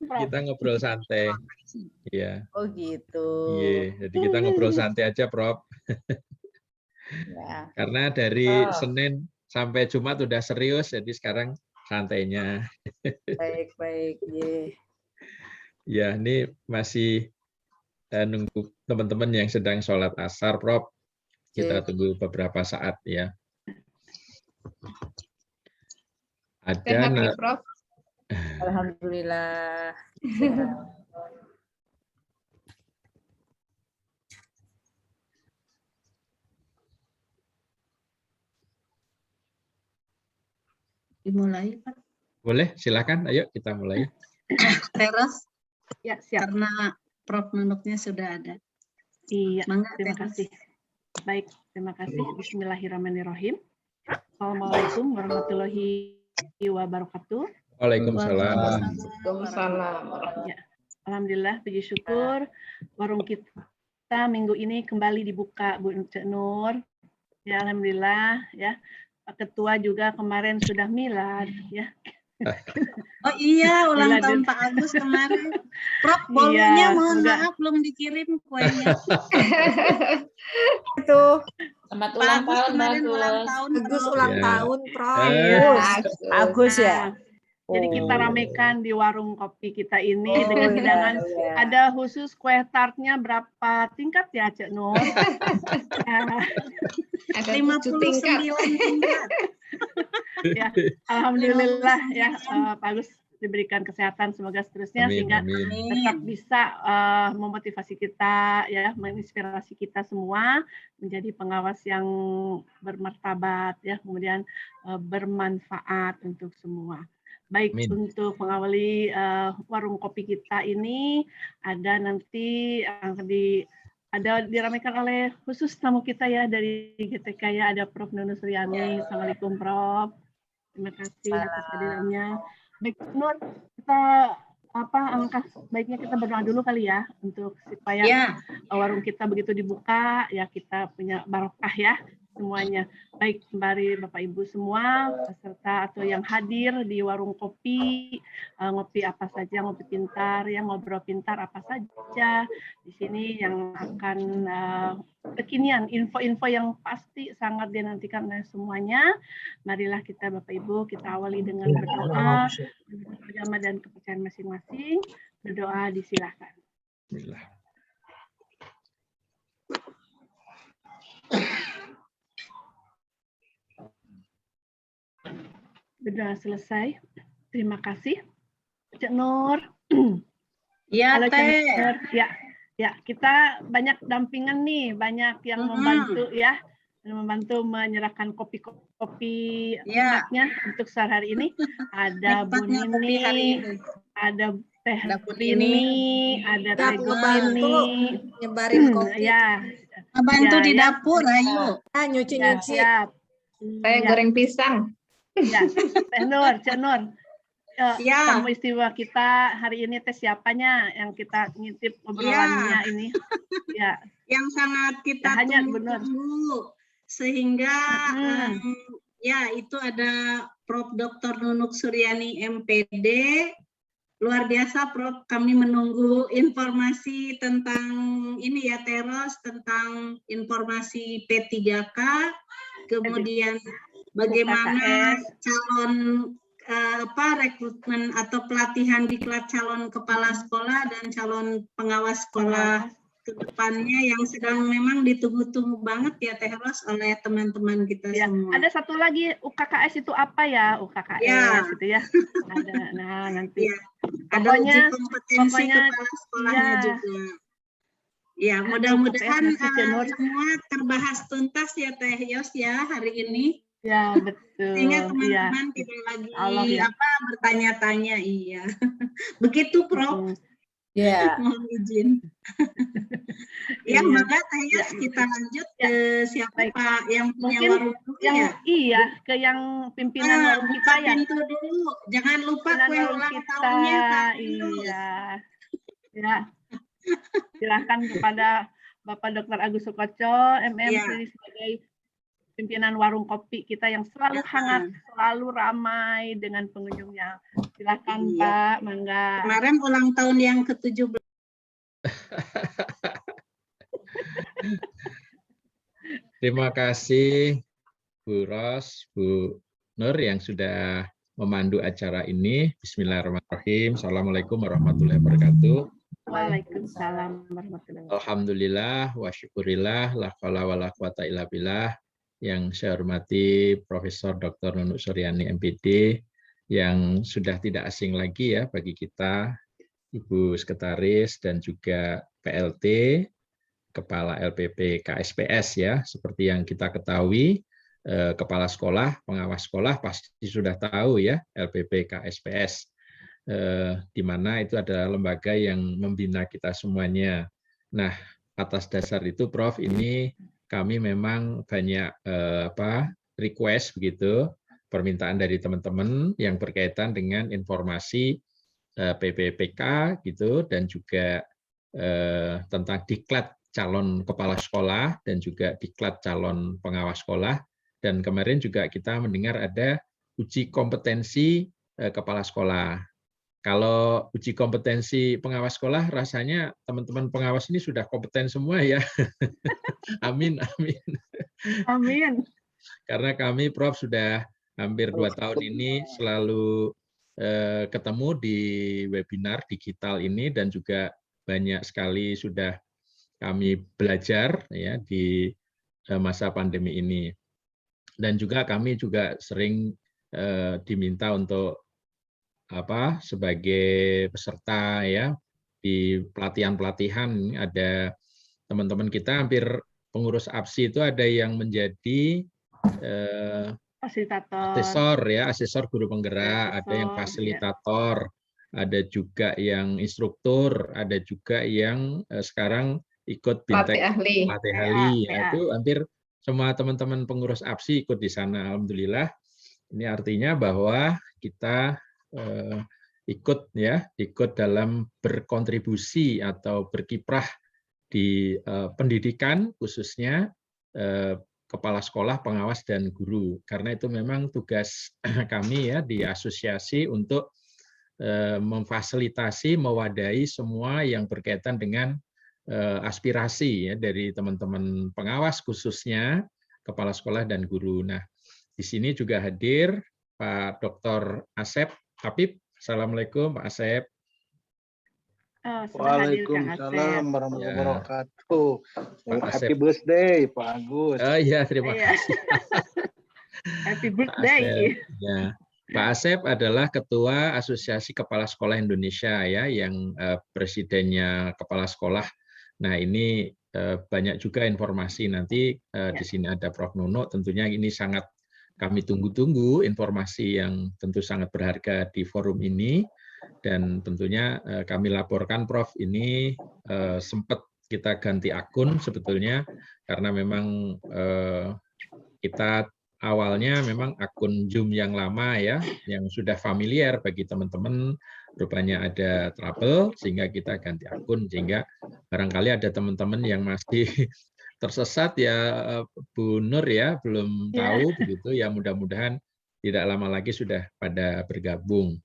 Prof. Kita ngobrol santai. Iya. Oh gitu. Iya, jadi kita ngobrol santai aja, Prof. Ya. Karena dari Oh. Senin sampai Jumat udah serius, jadi sekarang santainya. Baik. Ya, ini masih nunggu teman-teman yang sedang sholat asar, Prof. Kita tunggu beberapa saat ya. Sehat ya, Prof. Alhamdulillah. Dimulai, Pak. Boleh, silakan. Ayo kita mulai. Teras, Ya, siap. karena Prof. Nunuknya sudah ada. Iya, Mangga, terima Teras. kasih. Baik, terima kasih. Bismillahirrahmanirrahim. Assalamualaikum warahmatullahi wabarakatuh. Waalaikumsalam. Waalaikumsalam. Ya, alhamdulillah, puji syukur warung kita minggu ini kembali dibuka, Bu Cek Nur. Ya, alhamdulillah ya. Pak Ketua juga kemarin sudah milad ya. Oh iya, ulang Milad tahun juga. Pak Agus kemarin. Prof, bolunya Iya, mohon semoga- maaf belum dikirim kuenya. Itu Selamat Pak ulang Agus tahun, kemarin ulang Bagus. tahun. Agus Prof. ulang Ya. tahun, Prof. Iya. Agus ya. Nah, jadi kita Oh. ramekan di warung kopi kita ini Oh, dengan iya, hidangan iya. ada khusus kue tartnya berapa tingkat ya, Cek Nur? Ada 7 tingkat. 59 tingkat. Ya, alhamdulillah ya Pak Agus diberikan kesehatan semoga seterusnya Amin, sehingga amin. tetap bisa memotivasi kita ya, menginspirasi kita semua menjadi pengawas yang bermartabat ya, kemudian bermanfaat untuk semua. Baik, Amin. untuk mengawali warung kopi kita ini ada nanti ada diramaikan oleh khusus tamu kita ya dari GTK ya, ada Prof. Nunuk Suryani. Assalamualaikum Prof. Terima kasih atas kehadirannya. Baik, Nur, kita angka baiknya kita berdoa dulu kali ya untuk supaya Ya, warung kita begitu dibuka ya kita punya barokah ya semuanya. Baik, sembari Bapak Ibu semua peserta atau yang hadir di warung kopi, ngopi apa saja, ngopi pintar ya, ngobrol pintar apa saja di sini yang akan kekinian, info-info yang pasti sangat dinantikan oleh semuanya. Marilah kita Bapak Ibu kita awali dengan berdoa agama dan kepercayaan masing-masing. Berdoa disilahkan. Bismillah. Berdoa selesai. Terima kasih. Cek Nur. ya Halo Cek Teh. Nur. Ya, kita banyak dampingan nih, banyak yang membantu ya, membantu menyerahkan kopi-kopi Ya. hebatnya untuk sore hari ini. Ada Bu Nikmatnya kopi hari Nini, ini. ada Teh Ada Bu Rini, ada Ya, Teh ngebantu Rini. nyebarin kopi. Ya, Bantu Ya, di ya. dapur, ayo. Ah, ya, nyuci-nyuci. siap. Saya Ya, goreng pisang. ya. Teh Nur, Cek Nur. Ya. Tamu istimewa kita hari ini teh siapanya yang kita ngintip obrolannya ini. Ya, Yang sangat kita hanya benar. tunggu-tunggu. Sehingga Hmm. ya itu ada Prof. Dr. Nunuk Suryani MPD. Luar biasa Prof, kami menunggu informasi tentang ini ya Teros, tentang informasi P3K, kemudian bagaimana UKKS. calon rekrutmen atau pelatihan diklat calon kepala sekolah dan calon pengawas sekolah ke depannya yang sedang memang ditunggu-tunggu banget ya Teh Ros oleh teman-teman kita Ya, semua. ada satu lagi UKKS itu apa ya? UKKS Ya. gitu ya. Ada. Nah, nanti Ya. Ada uji Pokoknya- kompetensi pokoknya, kepala sekolahnya ya. juga. Ya, Ada mudah-mudahan UKKS masih, Cek Nur. semua terbahas tuntas ya Teh Yos ya hari ini. Ya, betul. Sehingga Iya. teman-teman tidak Allah, lagi ya. bertanya-tanya, iya. Begitu Prof, Ya. mohon izin. Ya, Iya. maka Teh Yos Ya. kita lanjut Ya. ke siapa Baik. Pak yang punya Mungkin warung dulu yang ya? iya ke yang pimpinan warung Buka kita ya. pintu dulu, jangan lupa Pimpinan kue warung ulang kita. tahunnya Pak Yus. Iya. Ya. Silakan kepada Bapak Dr. Agus Sukoco, MM Ya. sebagai pimpinan warung kopi kita yang selalu hangat, selalu ramai dengan pengunjungnya. Silakan Pak, mangga. Kemarin ulang tahun yang ke-17. Terima kasih Bu Ros, Bu Nur yang sudah memandu acara ini. Bismillahirrahmanirrahim. Assalamualaikum warahmatullahi wabarakatuh. Waalaikumsalam warahmatullahi wabarakatuh. Alhamdulillah wa syukurillah la haula wala quwata illa billah. Yang saya hormati Profesor Dr. Nunuk Suryani MPD yang sudah tidak asing lagi ya bagi kita, Ibu Sekretaris dan juga PLT, Kepala LPP KSPS ya. Seperti yang kita ketahui, Kepala Sekolah, Pengawas Sekolah pasti sudah tahu ya LPP KSPS, di mana itu adalah lembaga yang membina kita semuanya. Nah, atas dasar itu Prof, ini kami memang banyak request begitu, permintaan dari teman-teman yang berkaitan dengan informasi PPPK gitu, dan juga tentang diklat calon kepala sekolah dan juga diklat calon pengawas sekolah. Dan kemarin juga kita mendengar ada uji kompetensi kepala sekolah. Kalau uji kompetensi pengawas sekolah, rasanya teman-teman pengawas ini sudah kompeten semua ya. Amin, amin. Amin. Karena kami, Prof, sudah hampir 2 tahun ini selalu ketemu di webinar digital ini, dan juga banyak sekali sudah kami belajar ya di masa pandemi ini. Dan juga kami juga sering diminta untuk sebagai peserta ya di pelatihan-pelatihan. Ada teman-teman kita hampir pengurus APSI itu ada yang menjadi asesor ya, asesor guru penggerak, ada yang fasilitator, ada juga yang instruktur, ada juga yang sekarang ikut Bintek pelatih ahli. Ya, itu hampir semua teman-teman pengurus APSI ikut di sana. Alhamdulillah. Ini artinya bahwa kita ikut dalam berkontribusi atau berkiprah di pendidikan, khususnya kepala sekolah, pengawas, dan guru. Karena itu memang tugas kami ya di asosiasi untuk memfasilitasi, mewadahi semua yang berkaitan dengan aspirasi ya dari teman-teman pengawas, khususnya kepala sekolah dan guru. Nah, di sini juga hadir Pak Dr. Asep Habib. Assalamualaikum Pak Asep. Waalaikumsalam warahmatullahi wabarakatuh. Happy birthday Pak Agus. Oh iya, terima kasih. Happy birthday. Ya. Pak Asep adalah Ketua Asosiasi Kepala Sekolah Indonesia ya, yang presidennya kepala sekolah. Nah, ini banyak juga informasi nanti di sini ada Prof. Nunuk. Tentunya ini sangat kami tunggu-tunggu informasi yang tentu sangat berharga di forum ini, dan tentunya kami laporkan Prof, ini sempat kita ganti akun sebetulnya karena memang kita awalnya memang akun Zoom yang lama ya, yang sudah familiar bagi teman-teman, rupanya ada trouble sehingga kita ganti akun, sehingga barangkali ada teman-teman yang masih tersesat ya Bu Nur ya, belum tahu begitu ya, mudah-mudahan tidak lama lagi sudah pada bergabung.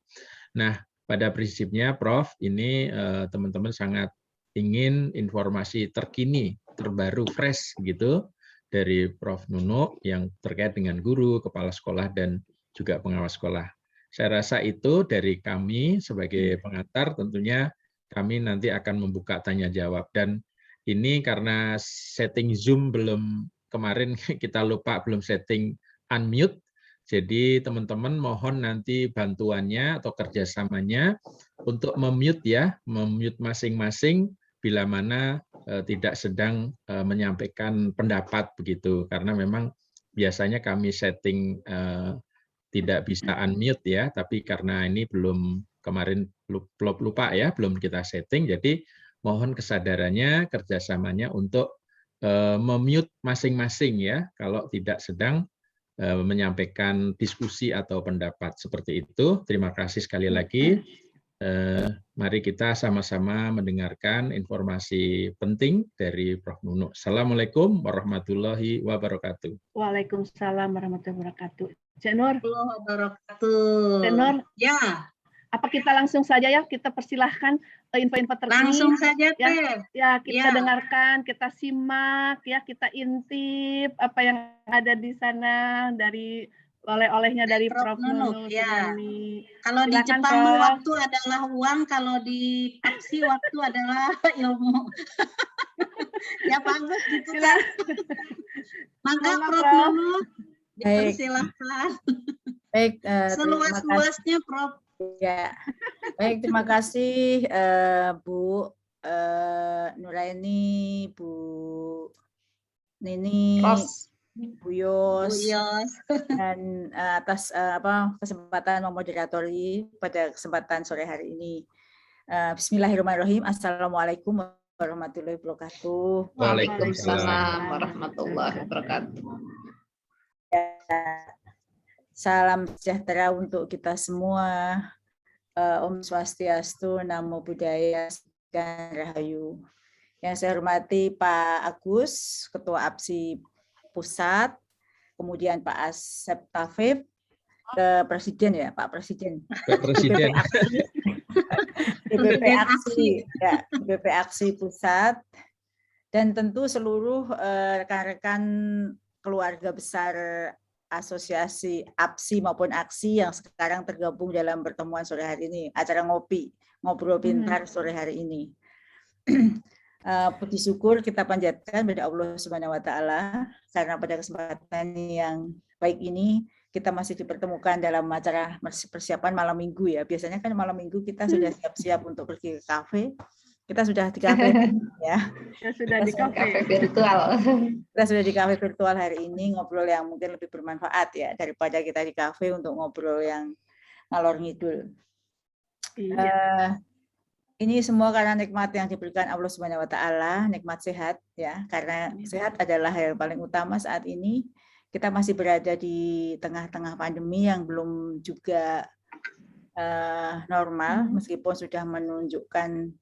Nah, pada prinsipnya Prof, ini teman-teman sangat ingin informasi terkini, terbaru, fresh gitu dari Prof. Nunuk yang terkait dengan guru, kepala sekolah, dan juga pengawas sekolah. Saya rasa itu dari kami sebagai pengantar, tentunya kami nanti akan membuka tanya jawab. Dan ini karena setting Zoom belum, kemarin kita lupa belum setting unmute, jadi teman-teman mohon nanti bantuannya atau kerjasamanya untuk memute ya, memute masing-masing bila mana tidak sedang menyampaikan pendapat begitu, karena memang biasanya kami setting tidak bisa unmute ya, tapi karena ini belum, kemarin lupa ya, belum kita setting, jadi mohon kesadarannya, kerjasamanya untuk memute masing-masing ya, kalau tidak sedang menyampaikan diskusi atau pendapat seperti itu. Terima kasih sekali lagi. Mari kita sama-sama mendengarkan informasi penting dari Prof. Nunuk. Assalamualaikum warahmatullahi wabarakatuh. Waalaikumsalam warahmatullahi wabarakatuh. Cek Nur. Wabarakatuh. Cek Nur. Ya. Apa kita langsung saja ya, kita persilahkan info-info terkini. Langsung saja, ya, Teh. ya kita dengarkan, kita simak, ya kita intip apa yang ada di sana dari oleh-olehnya dari Prof. Nunuk. Ya. Ini. Kalau di Silakan, Jepang Prof. waktu adalah uang, kalau di Paksi waktu adalah ilmu. Ya bagus gitu kan. Maka Prof. Nunuk dipersilahkan. Baik, seluas-luasnya Prof. Ya, baik, terima kasih Bu Nuraini, Bu Nini, Bu Yos, dan atas kesempatan memoderatori pada kesempatan sore hari ini. Bismillahirrahmanirrahim. Assalamualaikum warahmatullahi wabarakatuh. Waalaikumsalam warahmatullahi wabarakatuh. Salam sejahtera untuk kita semua. Om Swastiastu, Namo Buddhaya, Salam Rahayu. Yang saya hormati Pak Agus, Ketua APSI Pusat, kemudian Pak Asep Tafif, ke Presiden ya, Pak Presiden. Presiden. DPP APSI Pusat, dan tentu seluruh rekan-rekan keluarga besar asosiasi APSI maupun AKSI yang sekarang tergabung dalam pertemuan sore hari ini, acara ngobrol pintar sore hari ini. Puji syukur kita panjatkan pada Allah Subhanahu wa taala karena pada kesempatan yang baik ini kita masih dipertemukan dalam acara persiapan malam minggu ya. Biasanya kan malam minggu kita sudah siap-siap untuk pergi ke kafe. Kita sudah di kafe ya. Sudah di kafe virtual. Kita sudah di kafe virtual hari ini, ngobrol yang mungkin lebih bermanfaat ya daripada kita di kafe untuk ngobrol yang ngalor ngidul. Iya. Ini semua karena nikmat yang diberikan Allah Subhanahu wa taala, nikmat sehat ya. Karena sehat adalah hal yang paling utama saat ini. Kita masih berada di tengah-tengah pandemi yang belum juga normal, meskipun sudah menunjukkan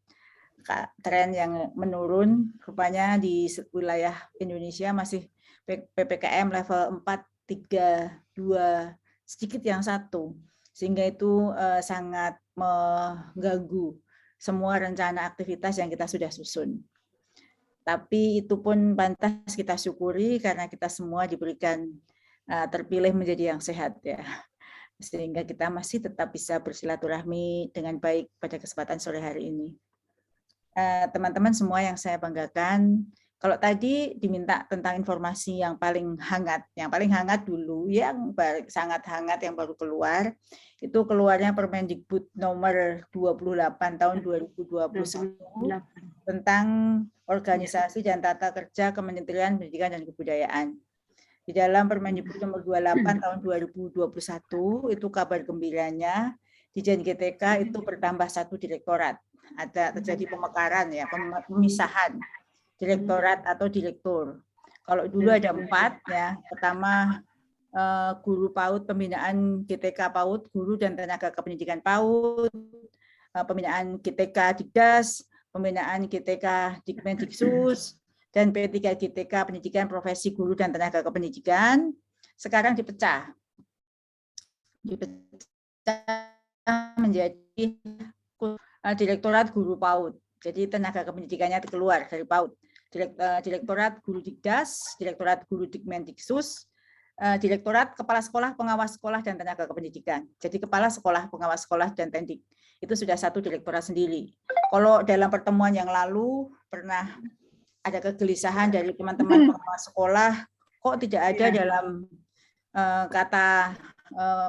tren yang menurun. Rupanya di wilayah Indonesia masih PPKM level 4, 3, 2, sedikit yang 1. Sehingga itu sangat mengganggu semua rencana aktivitas yang kita sudah susun. Tapi itu pun pantas kita syukuri karena kita semua diberikan terpilih menjadi yang sehat ya. Sehingga kita masih tetap bisa bersilaturahmi dengan baik pada kesempatan sore hari ini. Teman-teman semua yang saya banggakan, kalau tadi diminta tentang informasi yang paling hangat dulu, yang sangat hangat yang baru keluar, itu keluarnya Permendikbud nomor 28 tahun 2021 tentang organisasi dan tata kerja Kementerian Pendidikan dan Kebudayaan. Di dalam Permendikbud nomor 28 tahun 2021 itu kabar gembiranya di JNGTK itu bertambah 1 direktorat. Ada terjadi pemekaran ya, pemisahan direktorat atau direktur. Kalau dulu ada 4 ya, pertama guru PAUD, pembinaan GTK PAUD, guru dan tenaga kependidikan PAUD, pembinaan GTK Dikdas, pembinaan GTK Dikmendiksus, dan P3 GTK Pendidikan Profesi Guru dan Tenaga Kependidikan. Sekarang dipecah menjadi Direktorat Guru PAUD. Jadi tenaga kependidikannya keluar dari PAUD. Direktorat Guru Dikdas, Direktorat Guru Dikmendiksus, Direktorat Kepala Sekolah, Pengawas Sekolah, dan Tenaga Kependidikan. Jadi Kepala Sekolah, Pengawas Sekolah, dan Tendik. Itu sudah 1 direktorat sendiri. Kalau dalam pertemuan yang lalu pernah ada kegelisahan dari teman-teman pengawas sekolah, kok tidak ada dalam kata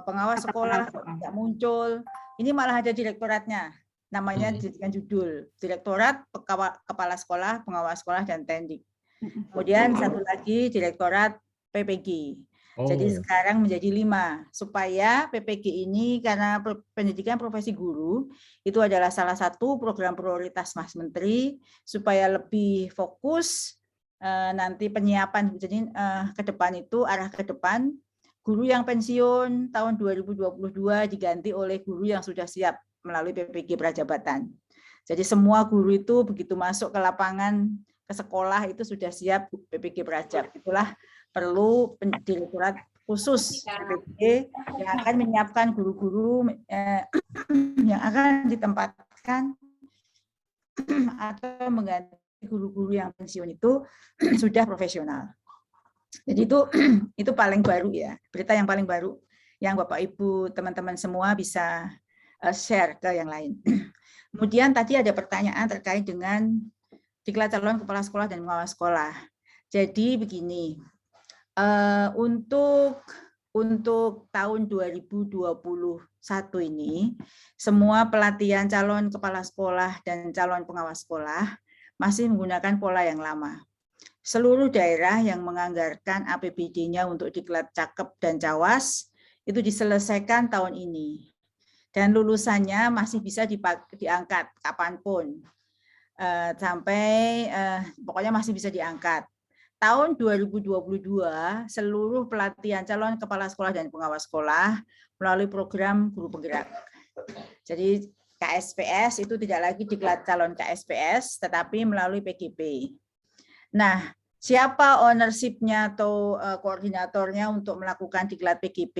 pengawas sekolah, tidak muncul. Ini malah ada direktoratnya. Namanya dengan judul Direktorat Kepala Sekolah, Pengawas Sekolah, dan Tendik. Kemudian satu lagi Direktorat PPG. Jadi sekarang menjadi 5, supaya PPG ini karena pendidikan profesi guru itu adalah salah satu program prioritas Mas Menteri, supaya lebih fokus nanti penyiapan. Jadi ke depan itu arah ke depan guru yang pensiun tahun 2022 diganti oleh guru yang sudah siap melalui PPG Prajabatan. Jadi semua guru itu begitu masuk ke lapangan, ke sekolah itu sudah siap PPG Prajab. Itulah perlu direktorat khusus PPG yang akan menyiapkan guru-guru yang akan ditempatkan atau mengganti guru-guru yang pensiun itu sudah profesional. Jadi itu paling baru ya, berita yang paling baru yang Bapak Ibu teman-teman semua bisa share ke yang lain. Kemudian tadi ada pertanyaan terkait dengan diklat calon kepala sekolah dan pengawas sekolah. Jadi begini, untuk tahun 2021 ini, semua pelatihan calon kepala sekolah dan calon pengawas sekolah masih menggunakan pola yang lama. Seluruh daerah yang menganggarkan APBD-nya untuk diklat Cakep dan Cawas itu diselesaikan tahun ini. Dan lulusannya masih bisa diangkat kapanpun. Pokoknya masih bisa diangkat. Tahun 2022, seluruh pelatihan calon kepala sekolah dan pengawas sekolah melalui program guru penggerak. Jadi KSPS itu tidak lagi diklat calon KSPS, tetapi melalui PGP. Nah, siapa ownership-nya atau koordinatornya untuk melakukan diklat PGP,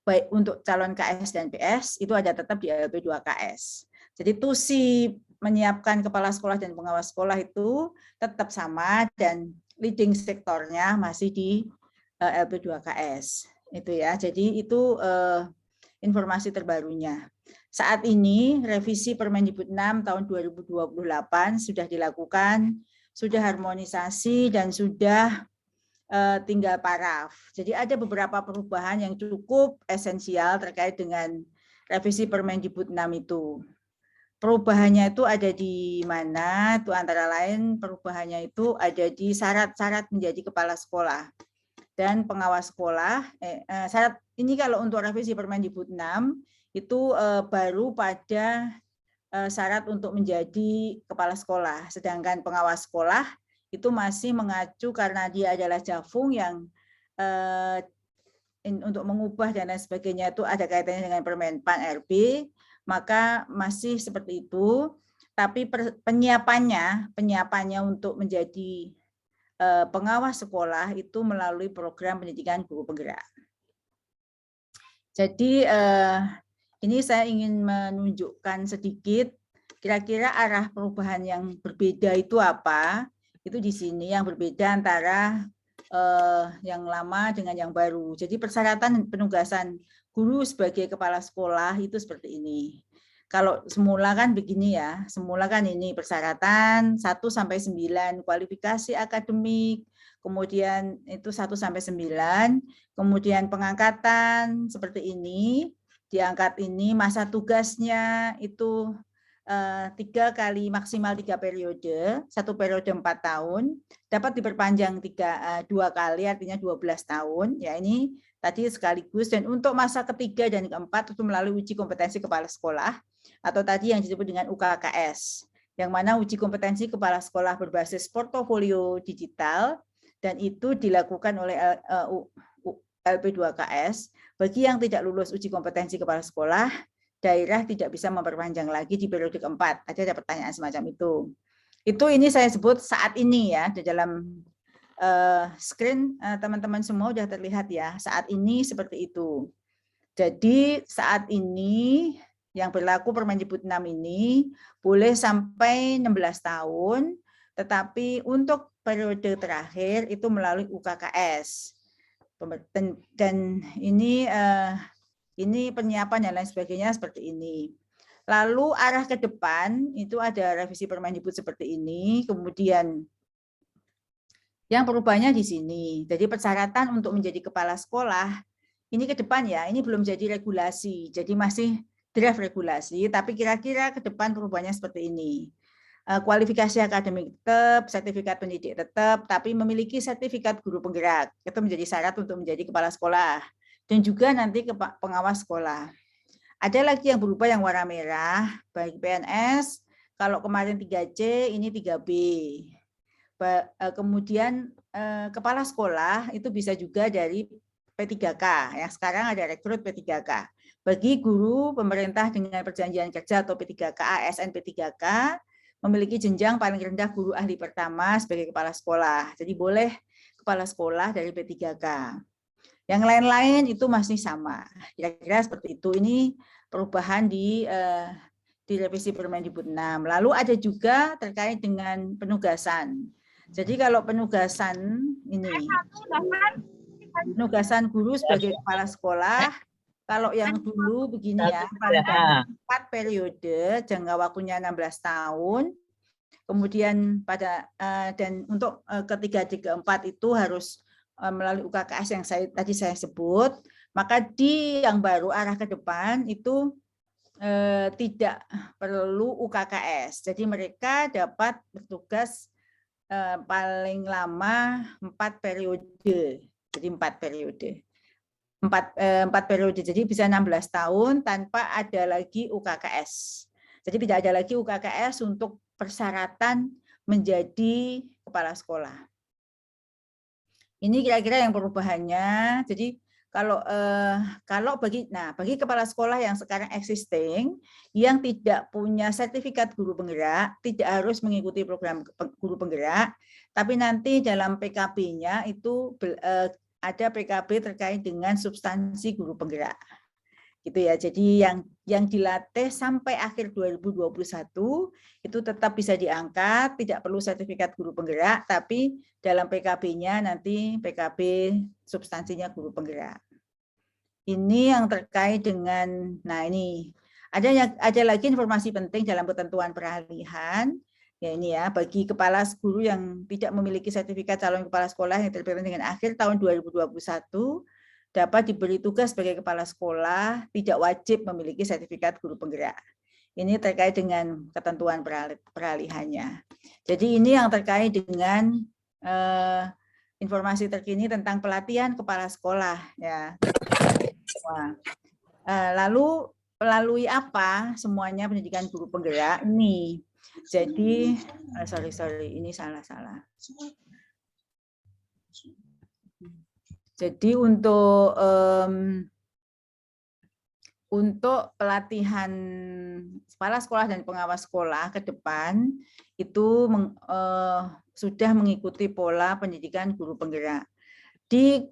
baik untuk calon KS dan PS, itu ada tetap di LP2KS. Jadi tusi menyiapkan kepala sekolah dan pengawas sekolah itu tetap sama dan leading sektornya masih di LP2KS. Itu ya. Jadi itu informasi terbarunya. Saat ini revisi Permendikbud 6 tahun 2028 sudah dilakukan, sudah harmonisasi dan sudah tinggal paraf. Jadi ada beberapa perubahan yang cukup esensial terkait dengan revisi Permendikbud 6 itu. Perubahannya itu ada di mana? Itu antara lain perubahannya itu ada di syarat-syarat menjadi kepala sekolah dan pengawas sekolah. Syarat ini kalau untuk revisi Permendikbud 6 itu baru pada syarat untuk menjadi kepala sekolah, sedangkan pengawas sekolah itu masih mengacu karena dia adalah Jafung yang untuk mengubah dan lain sebagainya itu ada kaitannya dengan Permenpan RB, maka masih seperti itu. Tapi penyiapannya untuk menjadi pengawas sekolah itu melalui program pendidikan guru penggerak. Jadi ini saya ingin menunjukkan sedikit kira-kira arah perubahan yang berbeda itu apa. Itu di sini yang berbeda antara yang lama dengan yang baru. Jadi persyaratan penugasan guru sebagai kepala sekolah itu seperti ini. Kalau semula kan begini ya, semula kan ini persyaratan 1 sampai 9, kualifikasi akademik, kemudian itu 1 sampai 9, kemudian pengangkatan seperti ini, diangkat ini masa tugasnya itu 3 kali maksimal 3 periode, 1 periode 4 tahun, dapat diperpanjang 2 kali artinya 12 tahun. Ya ini tadi sekaligus, dan untuk masa ketiga dan keempat itu melalui uji kompetensi kepala sekolah atau tadi yang disebut dengan UKKS, yang mana uji kompetensi kepala sekolah berbasis portofolio digital dan itu dilakukan oleh LP2KS. Bagi yang tidak lulus uji kompetensi kepala sekolah, daerah tidak bisa memperpanjang lagi di periode keempat. Ada pertanyaan semacam itu. Itu ini saya sebut saat ini ya, di dalam screen teman-teman semua sudah terlihat ya, saat ini seperti itu. Jadi saat ini yang berlaku Permendikbud 6 ini boleh sampai 16 tahun, tetapi untuk periode terakhir itu melalui UKKS. Dan ini penyiapan dan lain sebagainya seperti ini. Lalu arah ke depan itu ada revisi Permendikbud seperti ini, kemudian yang perubahannya di sini. Jadi persyaratan untuk menjadi kepala sekolah ini ke depan ya, ini belum jadi regulasi, jadi masih draft regulasi, tapi kira-kira ke depan perubahannya seperti ini. Kualifikasi akademik tetap, sertifikat pendidik tetap, tapi memiliki sertifikat guru penggerak. Itu menjadi syarat untuk menjadi kepala sekolah. Dan juga nanti pengawas sekolah. Ada lagi yang berubah yang warna merah, bagi PNS, kalau kemarin 3C, ini 3B. Kemudian kepala sekolah itu bisa juga dari P3K, yang sekarang ada rekrut P3K. Bagi guru pemerintah dengan perjanjian kerja atau P3K, ASN P3K, memiliki jenjang paling rendah guru ahli pertama sebagai kepala sekolah. Jadi boleh kepala sekolah dari P3K. Yang lain-lain itu masih sama. Kira-kira seperti itu. Ini perubahan di revisi Permendikbud 6. Lalu ada juga terkait dengan penugasan. Jadi kalau penugasan ini, penugasan guru sebagai kepala sekolah, kalau yang dulu begini ya, 4 periode, jangka waktunya 16 tahun, kemudian dan untuk ketiga, keempat itu harus melalui UKKS yang tadi saya sebut, maka di yang baru arah ke depan itu tidak perlu UKKS. Jadi mereka dapat bertugas paling lama 4 periode. Jadi 4 periode. 4 periode. Jadi bisa 16 tahun tanpa ada lagi UKKS. Jadi tidak ada lagi UKKS untuk persyaratan menjadi kepala sekolah. Ini kira-kira yang perubahannya. Jadi kalau bagi kepala sekolah yang sekarang existing yang tidak punya sertifikat guru penggerak, tidak harus mengikuti program guru penggerak, tapi nanti dalam PKB-nya itu ada PKB terkait dengan substansi guru penggerak. Gitu ya. Jadi yang dilatih sampai akhir 2021 itu tetap bisa diangkat, tidak perlu sertifikat guru penggerak, tapi dalam PKB-nya nanti PKB substansinya guru penggerak. Ini yang terkait dengan, nah ini ada lagi informasi penting dalam ketentuan peralihan. Ya ini ya, bagi kepala guru yang tidak memiliki sertifikat calon kepala sekolah yang terpilih dengan akhir tahun 2021 dapat diberi tugas sebagai kepala sekolah, tidak wajib memiliki sertifikat guru penggerak. Ini terkait dengan ketentuan peralihannya. Jadi ini yang terkait dengan informasi terkini tentang pelatihan kepala sekolah. Ya. Lalu melalui apa semuanya pendidikan guru penggerak ini? Jadi, sorry, ini salah. Jadi untuk pelatihan kepala sekolah dan pengawas sekolah ke depan itu sudah mengikuti pola pendidikan guru penggerak. Di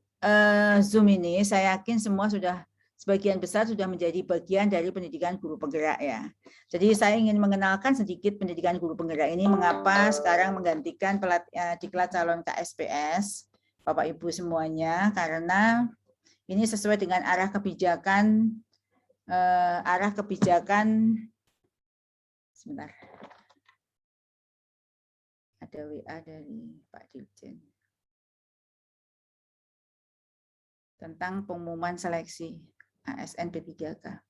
Zoom ini saya yakin semua sebagian besar sudah menjadi bagian dari pendidikan guru penggerak ya. Jadi saya ingin mengenalkan sedikit pendidikan guru penggerak ini, mengapa sekarang menggantikan diklat calon KSPS. Bapak Ibu semuanya, karena ini sesuai dengan arah kebijakan sebentar. Ada WA dari Pak Dirjen tentang pengumuman seleksi ASN P3K.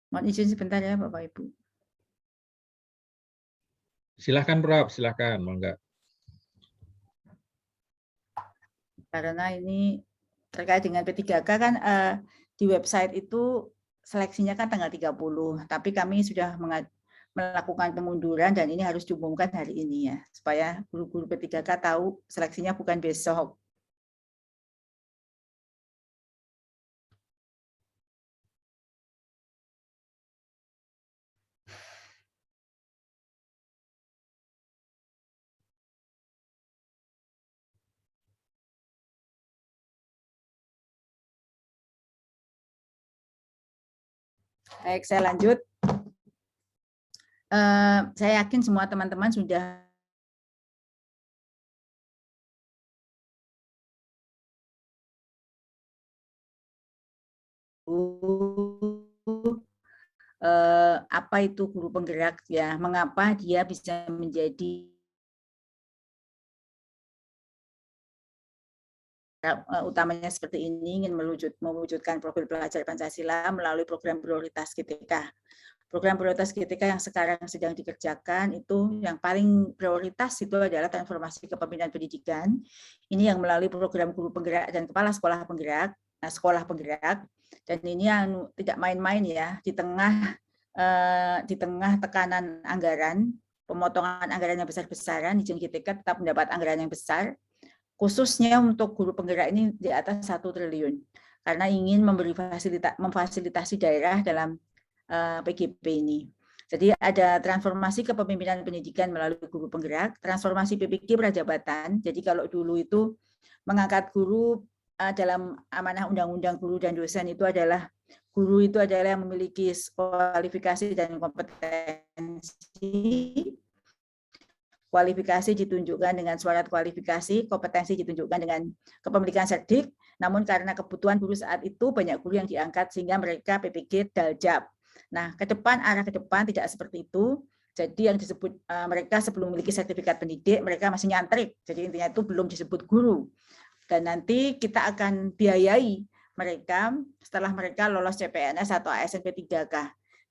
Mohon izin sebentar ya Bapak Ibu. Silakan Prof, silakan, monggo. Karena ini terkait dengan P3K kan di website itu seleksinya kan tanggal 30, tapi kami sudah melakukan pengunduran dan ini harus diumumkan hari ini ya, supaya guru-guru P3K tahu seleksinya bukan besok. Baik, saya lanjut. Saya yakin semua teman-teman sudah apa itu guru penggerak ya, mengapa dia bisa menjadi utamanya seperti ini, ingin mewujudkan profil pelajar Pancasila melalui program prioritas GTK. Program prioritas GTK yang sekarang sedang dikerjakan itu yang paling prioritas itu adalah transformasi kepemimpinan pendidikan. Ini yang melalui program guru penggerak dan kepala sekolah penggerak, sekolah penggerak. Dan ini yang tidak main-main ya, di tengah tekanan anggaran, pemotongan anggaran yang besar-besaran, Dijen GTK tetap mendapat anggaran yang besar, khususnya untuk guru penggerak ini di atas 1 triliun, karena ingin memfasilitasi daerah dalam PGP ini. Jadi ada transformasi kepemimpinan pendidikan melalui guru penggerak, transformasi PPG prajabatan. Jadi kalau dulu itu mengangkat guru dalam amanah undang-undang guru dan dosen itu adalah guru itu adalah yang memiliki kualifikasi dan kompetensi. Kualifikasi ditunjukkan dengan surat kualifikasi, kompetensi ditunjukkan dengan kepemilikan serdik. Namun karena kebutuhan guru saat itu banyak guru yang diangkat sehingga mereka PPG daljab. Nah, arah ke depan tidak seperti itu. Jadi yang disebut mereka sebelum memiliki sertifikat pendidik, mereka masih nyantrik. Jadi intinya itu belum disebut guru. Dan nanti kita akan biayai mereka setelah mereka lolos CPNS atau ASN P3K.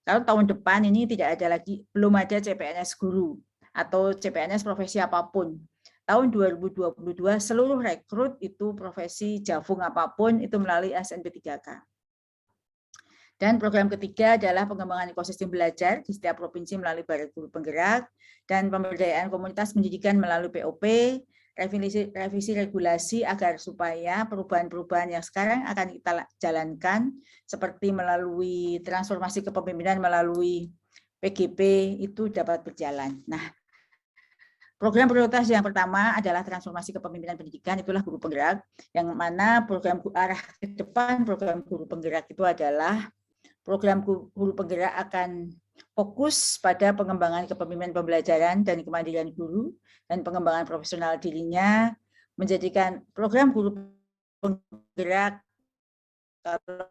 Kalau tahun depan ini belum ada CPNS guru atau CPNS profesi apapun. Tahun 2022 seluruh rekrut itu profesi javung apapun itu melalui ASN P3K. Dan program ketiga adalah pengembangan ekosistem belajar di setiap provinsi melalui Badan Guru Penggerak dan pemberdayaan komunitas pendidikan melalui POP, revisi regulasi agar supaya perubahan-perubahan yang sekarang akan kita jalankan seperti melalui transformasi kepemimpinan melalui PGP itu dapat berjalan. Nah, program prioritas yang pertama adalah transformasi kepemimpinan pendidikan, itulah guru penggerak, yang mana program arah ke depan program guru penggerak itu adalah program guru penggerak akan fokus pada pengembangan kepemimpinan pembelajaran dan kemandirian guru dan pengembangan profesional dirinya, menjadikan program guru penggerak kalau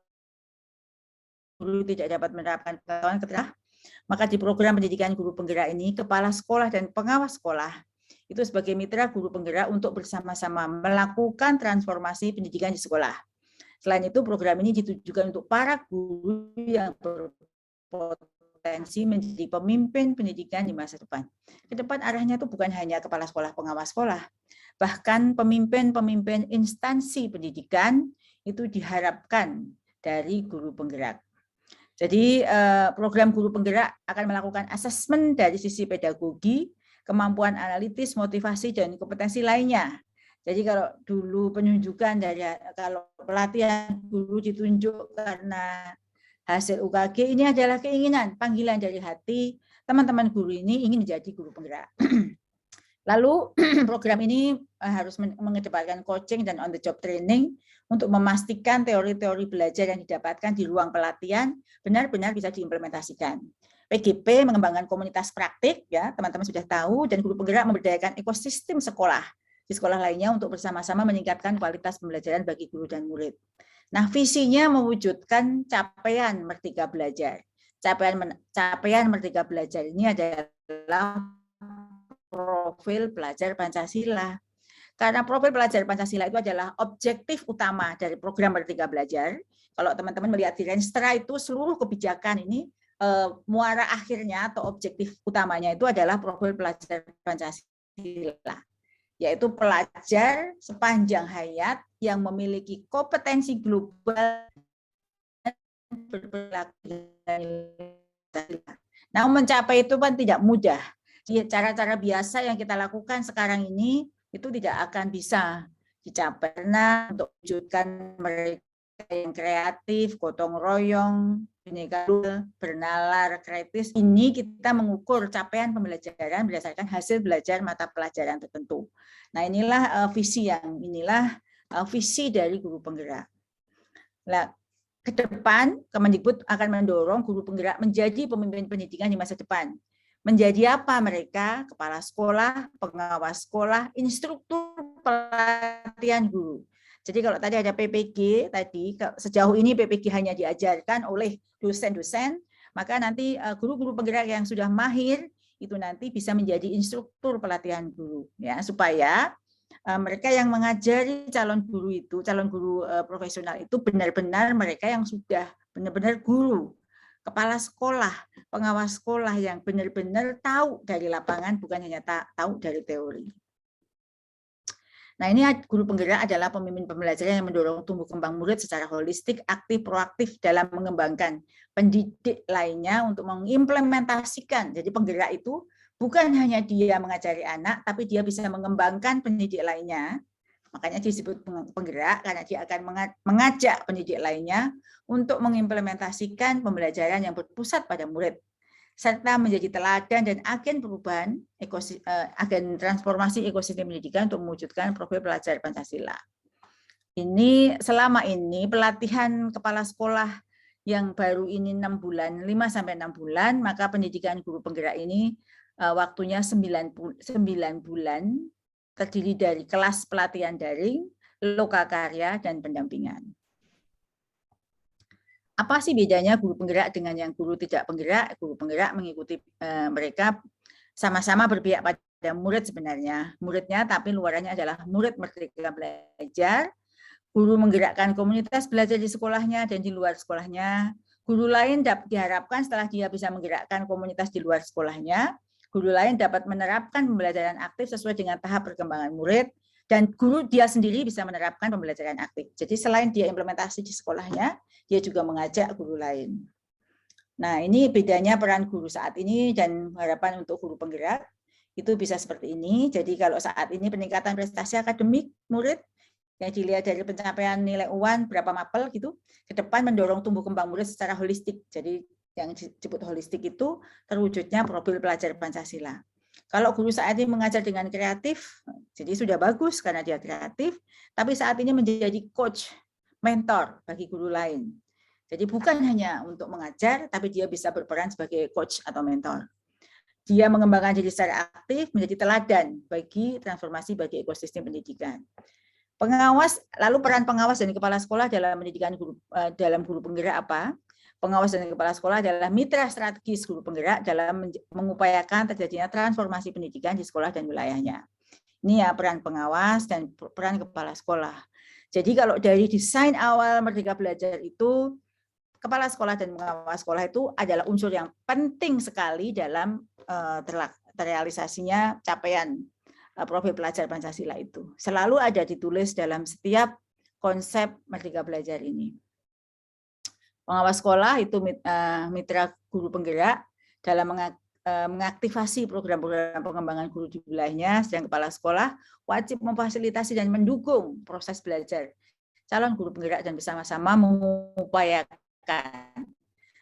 guru tidak dapat menerapkan pengetahuan keterampilan, maka di program pendidikan guru penggerak ini, kepala sekolah dan pengawas sekolah itu sebagai mitra guru penggerak untuk bersama-sama melakukan transformasi pendidikan di sekolah. Selain itu, program ini ditujukan untuk para guru yang berpotensi menjadi pemimpin pendidikan di masa depan. Ke depan arahnya itu bukan hanya kepala sekolah, pengawas sekolah, bahkan pemimpin-pemimpin instansi pendidikan itu diharapkan dari guru penggerak. Jadi program guru penggerak akan melakukan asesmen dari sisi pedagogi, kemampuan analitis, motivasi, dan kompetensi lainnya. Jadi kalau dulu penunjukan kalau pelatihan guru ditunjuk karena hasil UKG, ini adalah keinginan, panggilan dari hati teman-teman guru ini ingin menjadi guru penggerak. Lalu program ini harus mengedepankan coaching dan on the job training untuk memastikan teori-teori belajar yang didapatkan di ruang pelatihan benar-benar bisa diimplementasikan. PGP mengembangkan komunitas praktik, ya teman-teman sudah tahu, dan guru penggerak memberdayakan ekosistem sekolah di sekolah lainnya untuk bersama-sama meningkatkan kualitas pembelajaran bagi guru dan murid. Nah, visinya mewujudkan capaian Merdeka Belajar. Capaian Merdeka Belajar ini adalah profil pelajar Pancasila. Karena profil pelajar Pancasila itu adalah objektif utama dari program Merdeka Belajar. Kalau teman-teman melihat di Renstra itu seluruh kebijakan ini muara akhirnya atau objektif utamanya itu adalah profil pelajar Pancasila, yaitu pelajar sepanjang hayat yang memiliki kompetensi global berperilaku. Nah, mencapai itu kan tidak mudah. Cara-cara biasa yang kita lakukan sekarang ini itu tidak akan bisa dicapai karena untuk mewujudkan mereka yang kreatif, gotong royong, bineka bernalar, kritis, ini kita mengukur capaian pembelajaran berdasarkan hasil belajar mata pelajaran tertentu. Nah, inilah visi dari guru penggerak. Nah, ke depan Kemendikbud akan mendorong guru penggerak menjadi pemimpin pendidikan di masa depan. Menjadi apa mereka? Kepala sekolah, pengawas sekolah, instruktur pelatihan guru. Jadi kalau tadi ada PPG, sejauh ini PPG hanya diajarkan oleh dosen-dosen, maka nanti guru-guru penggerak yang sudah mahir itu nanti bisa menjadi instruktur pelatihan guru, ya, supaya mereka yang mengajari calon guru profesional itu benar-benar mereka yang sudah benar-benar guru, kepala sekolah, pengawas sekolah yang benar-benar tahu dari lapangan, bukan hanya tahu dari teori. Nah, ini guru penggerak adalah pemimpin pembelajaran yang mendorong tumbuh kembang murid secara holistik, aktif, proaktif dalam mengembangkan pendidik lainnya untuk mengimplementasikan. Jadi penggerak itu bukan hanya dia mengajari anak, tapi dia bisa mengembangkan pendidik lainnya. Makanya disebut penggerak, karena dia akan mengajak pendidik lainnya untuk mengimplementasikan pembelajaran yang berpusat pada murid, serta menjadi teladan dan agen perubahan, agen transformasi ekosistem pendidikan untuk mewujudkan profil pelajar Pancasila. Ini selama ini pelatihan kepala sekolah yang baru ini 6 bulan, 5-6 bulan, maka pendidikan guru penggerak ini waktunya 9 bulan, terdiri dari kelas pelatihan daring, lokakarya, dan pendampingan. Apa sih bedanya guru penggerak dengan yang guru tidak penggerak? Guru penggerak mengikuti mereka sama-sama berpihak pada murid sebenarnya. Muridnya tapi luarannya adalah murid merdeka belajar. Guru menggerakkan komunitas belajar di sekolahnya dan di luar sekolahnya. Guru lain diharapkan setelah dia bisa menggerakkan komunitas di luar sekolahnya, guru lain dapat menerapkan pembelajaran aktif sesuai dengan tahap perkembangan murid, dan guru dia sendiri bisa menerapkan pembelajaran aktif. Jadi selain dia implementasi di sekolahnya, dia juga mengajak guru lain. Nah, ini bedanya peran guru saat ini dan harapan untuk guru penggerak. Itu bisa seperti ini. Jadi kalau saat ini peningkatan prestasi akademik murid yang dilihat dari pencapaian nilai UAN berapa mapel gitu, ke depan mendorong tumbuh kembang murid secara holistik. Jadi yang disebut holistik itu terwujudnya profil pelajar Pancasila. Kalau guru saat ini mengajar dengan kreatif, jadi sudah bagus karena dia kreatif, tapi saat ini menjadi coach, mentor bagi guru lain. Jadi bukan hanya untuk mengajar, tapi dia bisa berperan sebagai coach atau mentor. Dia mengembangkan diri secara aktif, menjadi teladan bagi transformasi bagi ekosistem pendidikan. Pengawas, lalu peran pengawas dan kepala sekolah dalam pendidikan guru, dalam guru penggerak apa? Pengawas dan kepala sekolah adalah mitra strategis guru penggerak dalam mengupayakan terjadinya transformasi pendidikan di sekolah dan wilayahnya. Ini ya peran pengawas dan peran kepala sekolah. Jadi kalau dari desain awal Merdeka Belajar itu, kepala sekolah dan pengawas sekolah itu adalah unsur yang penting sekali dalam terrealisasinya capaian profil pelajar Pancasila itu. Selalu ada ditulis dalam setiap konsep Merdeka Belajar ini. Pengawas sekolah itu mitra guru penggerak dalam mengaktifasi program-program pengembangan guru di wilayahnya, sedang kepala sekolah wajib memfasilitasi dan mendukung proses belajar calon guru penggerak dan bersama-sama mengupayakan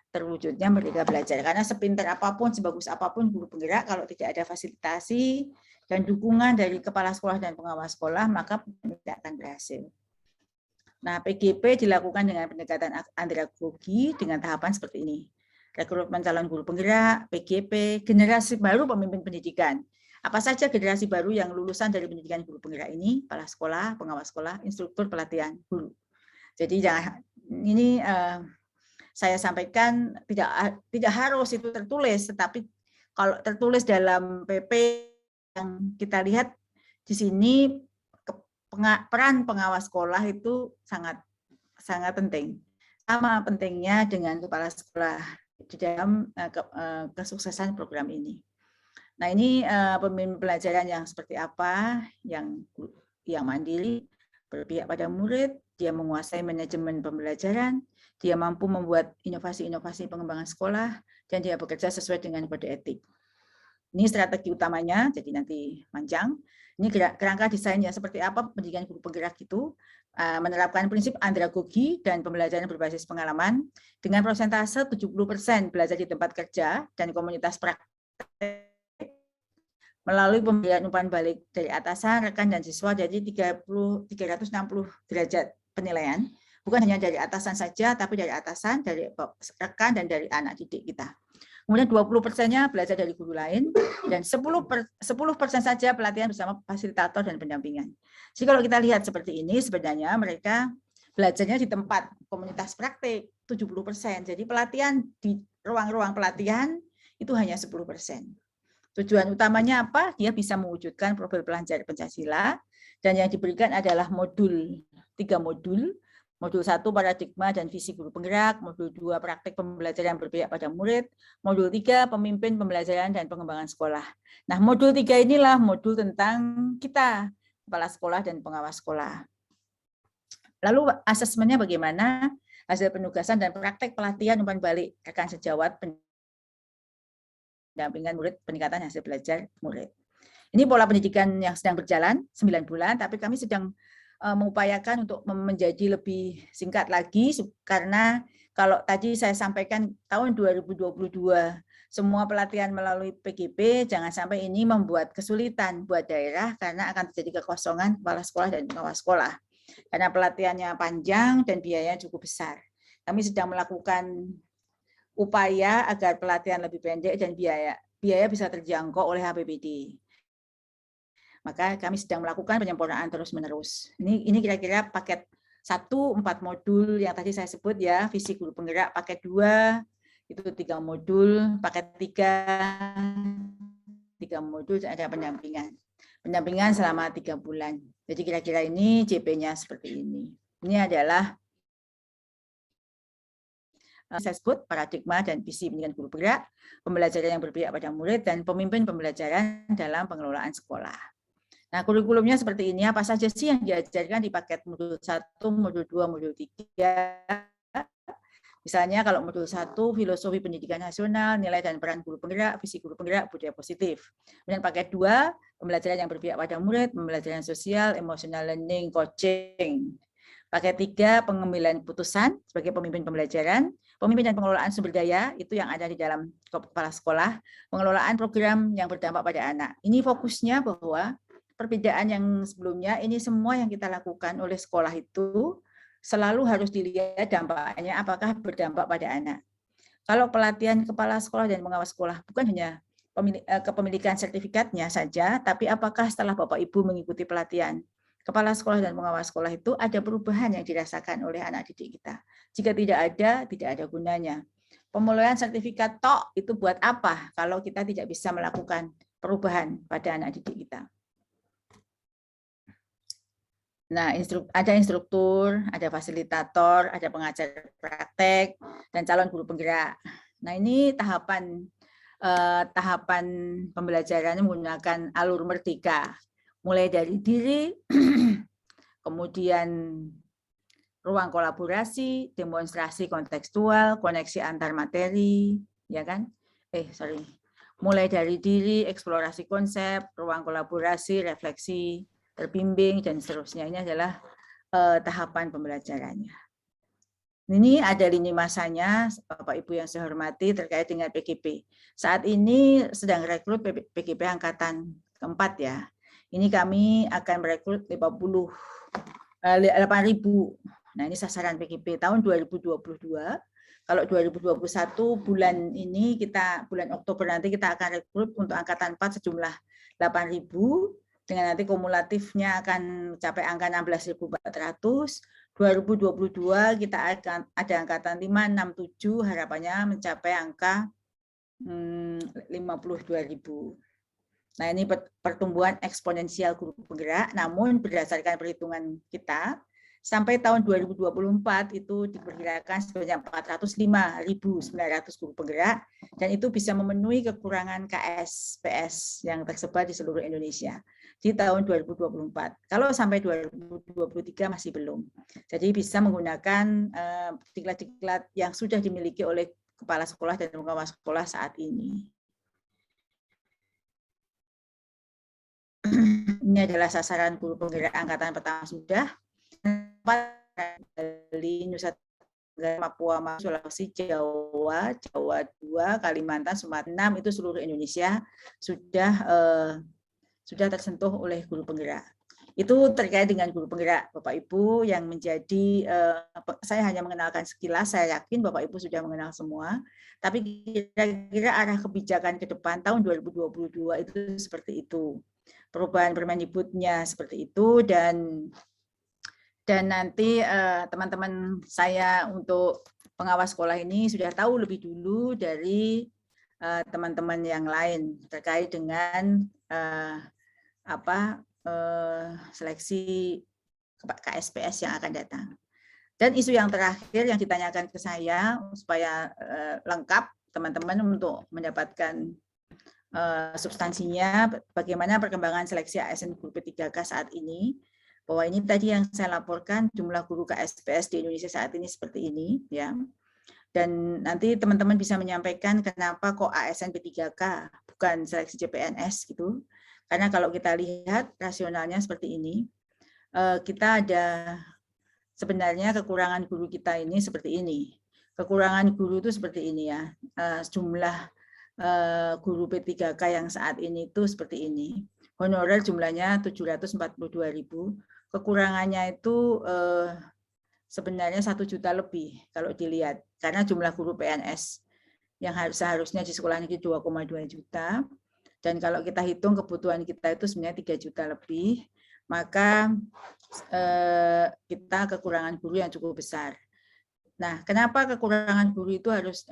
terwujudnya Merdeka Belajar. Karena sepintar apapun, sebagus apapun guru penggerak, kalau tidak ada fasilitasi dan dukungan dari kepala sekolah dan pengawas sekolah, maka tidak akan berhasil. Nah, PGP dilakukan dengan pendekatan andragogi dengan tahapan seperti ini. Rekrutmen calon guru penggerak, PGP, generasi baru pemimpin pendidikan. Apa saja generasi baru yang lulusan dari pendidikan guru penggerak ini? Kepala sekolah, pengawas sekolah, instruktur pelatihan guru. Jadi ini saya sampaikan tidak harus itu tertulis, tetapi kalau tertulis dalam PP yang kita lihat di sini, peran pengawas sekolah itu sangat penting. Sama pentingnya dengan kepala sekolah di dalam kesuksesan program ini. Nah, ini pemimpin pelajaran yang seperti apa, yang mandiri, berpihak pada murid, dia menguasai manajemen pembelajaran, dia mampu membuat inovasi-inovasi pengembangan sekolah, dan dia bekerja sesuai dengan kode etik. Ini strategi utamanya, jadi nanti panjang. Ini kerangka desainnya seperti apa pendidikan guru penggerak itu, menerapkan prinsip andragogi dan pembelajaran berbasis pengalaman dengan persentase 70% belajar di tempat kerja dan komunitas praktek melalui pemberian umpan balik dari atasan, rekan, dan siswa, jadi 360 derajat penilaian, bukan hanya dari atasan saja, tapi dari atasan, dari rekan, dan dari anak didik kita. Kemudian 20%-nya belajar dari guru lain, dan 10% saja pelatihan bersama fasilitator dan pendampingan. Jadi kalau kita lihat seperti ini, sebenarnya mereka belajarnya di tempat komunitas praktik 70%. Jadi pelatihan di ruang-ruang pelatihan itu hanya 10%. Tujuan utamanya apa? Dia bisa mewujudkan profil pelajar Pancasila, dan yang diberikan adalah modul, 3 modul. Modul 1 paradigma dan visi guru penggerak, modul 2 praktik pembelajaran berpihak pada murid, modul 3 pemimpin pembelajaran dan pengembangan sekolah. Nah, modul 3 inilah modul tentang kita, kepala sekolah dan pengawas sekolah. Lalu asesmennya bagaimana? Hasil penugasan dan praktek pelatihan umpan balik rekan sejawat pendampingan murid, peningkatan hasil belajar murid. Ini pola pendidikan yang sedang berjalan 9 bulan, tapi kami sedang mengupayakan untuk menjadi lebih singkat lagi, karena kalau tadi saya sampaikan tahun 2022 semua pelatihan melalui PGP, jangan sampai ini membuat kesulitan buat daerah karena akan terjadi kekosongan kepala sekolah dan pengawas sekolah. Karena pelatihannya panjang dan biayanya cukup besar. Kami sedang melakukan upaya agar pelatihan lebih pendek dan biaya bisa terjangkau oleh APBD. Maka kami sedang melakukan penyempurnaan terus-menerus. Ini kira-kira paket 1, 4 modul yang tadi saya sebut ya, visi guru penggerak paket 2, itu 3 modul, paket 3 modul ada pendampingan. Pendampingan selama 3 bulan. Jadi kira-kira ini JP-nya seperti ini. Ini adalah saya sebut paradigma dan visi pendidikan guru penggerak, pembelajaran yang berpihak pada murid, dan pemimpin pembelajaran dalam pengelolaan sekolah. Nah, kurikulumnya seperti ini. Apa saja sih yang diajarkan di paket modul 1, modul 2, modul 3? Misalnya kalau modul 1, filosofi pendidikan nasional, nilai dan peran guru penggerak, visi guru penggerak, budaya positif. Kemudian paket 2, pembelajaran yang berpihak pada murid, pembelajaran sosial, emotional learning, coaching. Paket 3, pengambilan putusan sebagai pemimpin pembelajaran, pemimpin dan pengelolaan sumber daya, itu yang ada di dalam kepala sekolah, pengelolaan program yang berdampak pada anak. Ini fokusnya bahwa perbedaan yang sebelumnya, ini semua yang kita lakukan oleh sekolah itu selalu harus dilihat dampaknya apakah berdampak pada anak. Kalau pelatihan kepala sekolah dan pengawas sekolah bukan hanya kepemilikan sertifikatnya saja, tapi apakah setelah Bapak Ibu mengikuti pelatihan kepala sekolah dan pengawas sekolah itu ada perubahan yang dirasakan oleh anak didik kita. Jika tidak ada gunanya. Pemulihan sertifikat tok itu buat apa kalau kita tidak bisa melakukan perubahan pada anak didik kita. Nah, ada instruktur, ada fasilitator, ada pengajar praktek, dan calon guru penggerak. Nah, ini tahapan pembelajarannya menggunakan alur merdeka. Mulai dari diri, kemudian ruang kolaborasi, demonstrasi kontekstual, koneksi antar materi, ya kan? Mulai dari diri, eksplorasi konsep, ruang kolaborasi, refleksi, terbimbing, dan seterusnya. Ini adalah tahapan pembelajarannya. Ini ada lini masanya, Bapak Ibu yang saya hormati, terkait dengan PGP. Saat ini sedang rekrut PGP angkatan keempat ya. Ini kami akan merekrut 8.000. Nah, ini sasaran PGP tahun 2022. Kalau 2021 bulan ini bulan Oktober nanti kita akan rekrut untuk angkatan 4 sejumlah 8.000. Dengan nanti kumulatifnya akan mencapai angka 16.400. 2022 kita akan ada angkatan 5, 6, 7, harapannya mencapai angka 52.000. Nah, ini pertumbuhan eksponensial guru penggerak, namun berdasarkan perhitungan kita, sampai tahun 2024 itu diperkirakan sebanyak 405.900 guru penggerak, dan itu bisa memenuhi kekurangan KS-PS yang tersebar di seluruh Indonesia di tahun 2024. Kalau sampai 2023 masih belum. Jadi bisa menggunakan diklat-diklat yang sudah dimiliki oleh kepala sekolah dan pengawas sekolah saat ini. Ini adalah sasaran guru penggerak angkatan pertama sudah. Dari Nusa Tenggara, Papua, Sulawesi, Jawa 2, Kalimantan, Sumatera 6, itu seluruh Indonesia sudah tersentuh oleh guru penggerak. Itu terkait dengan guru penggerak, Bapak Ibu, yang menjadi, saya hanya mengenalkan sekilas, saya yakin Bapak Ibu sudah mengenal semua, tapi kira-kira arah kebijakan ke depan tahun 2022 itu seperti itu. Perubahan Permendikbudnya seperti itu, dan nanti teman-teman saya untuk pengawas sekolah ini sudah tahu lebih dulu dari teman-teman yang lain terkait dengan seleksi KSPS yang akan datang. Dan isu yang terakhir yang ditanyakan ke saya supaya lengkap teman-teman untuk mendapatkan substansinya, bagaimana perkembangan seleksi ASN guru P3K saat ini, bahwa ini tadi yang saya laporkan jumlah guru KSPS di Indonesia saat ini seperti ini, ya. Dan nanti teman-teman bisa menyampaikan kenapa kok ASN P3K bukan seleksi CPNS gitu. Karena kalau kita lihat rasionalnya seperti ini, kita ada sebenarnya kekurangan guru kita ini seperti ini. Kekurangan guru itu seperti ini ya. Jumlah guru P3K yang saat ini itu seperti ini. Honorer jumlahnya 742.000. Kekurangannya itu sebenarnya 1 juta lebih kalau dilihat. Karena jumlah guru PNS yang seharusnya di sekolah negeri 2,2 juta. Dan kalau kita hitung kebutuhan kita itu sebenarnya 3 juta lebih, maka kita kekurangan guru yang cukup besar. Nah, kenapa kekurangan guru itu harus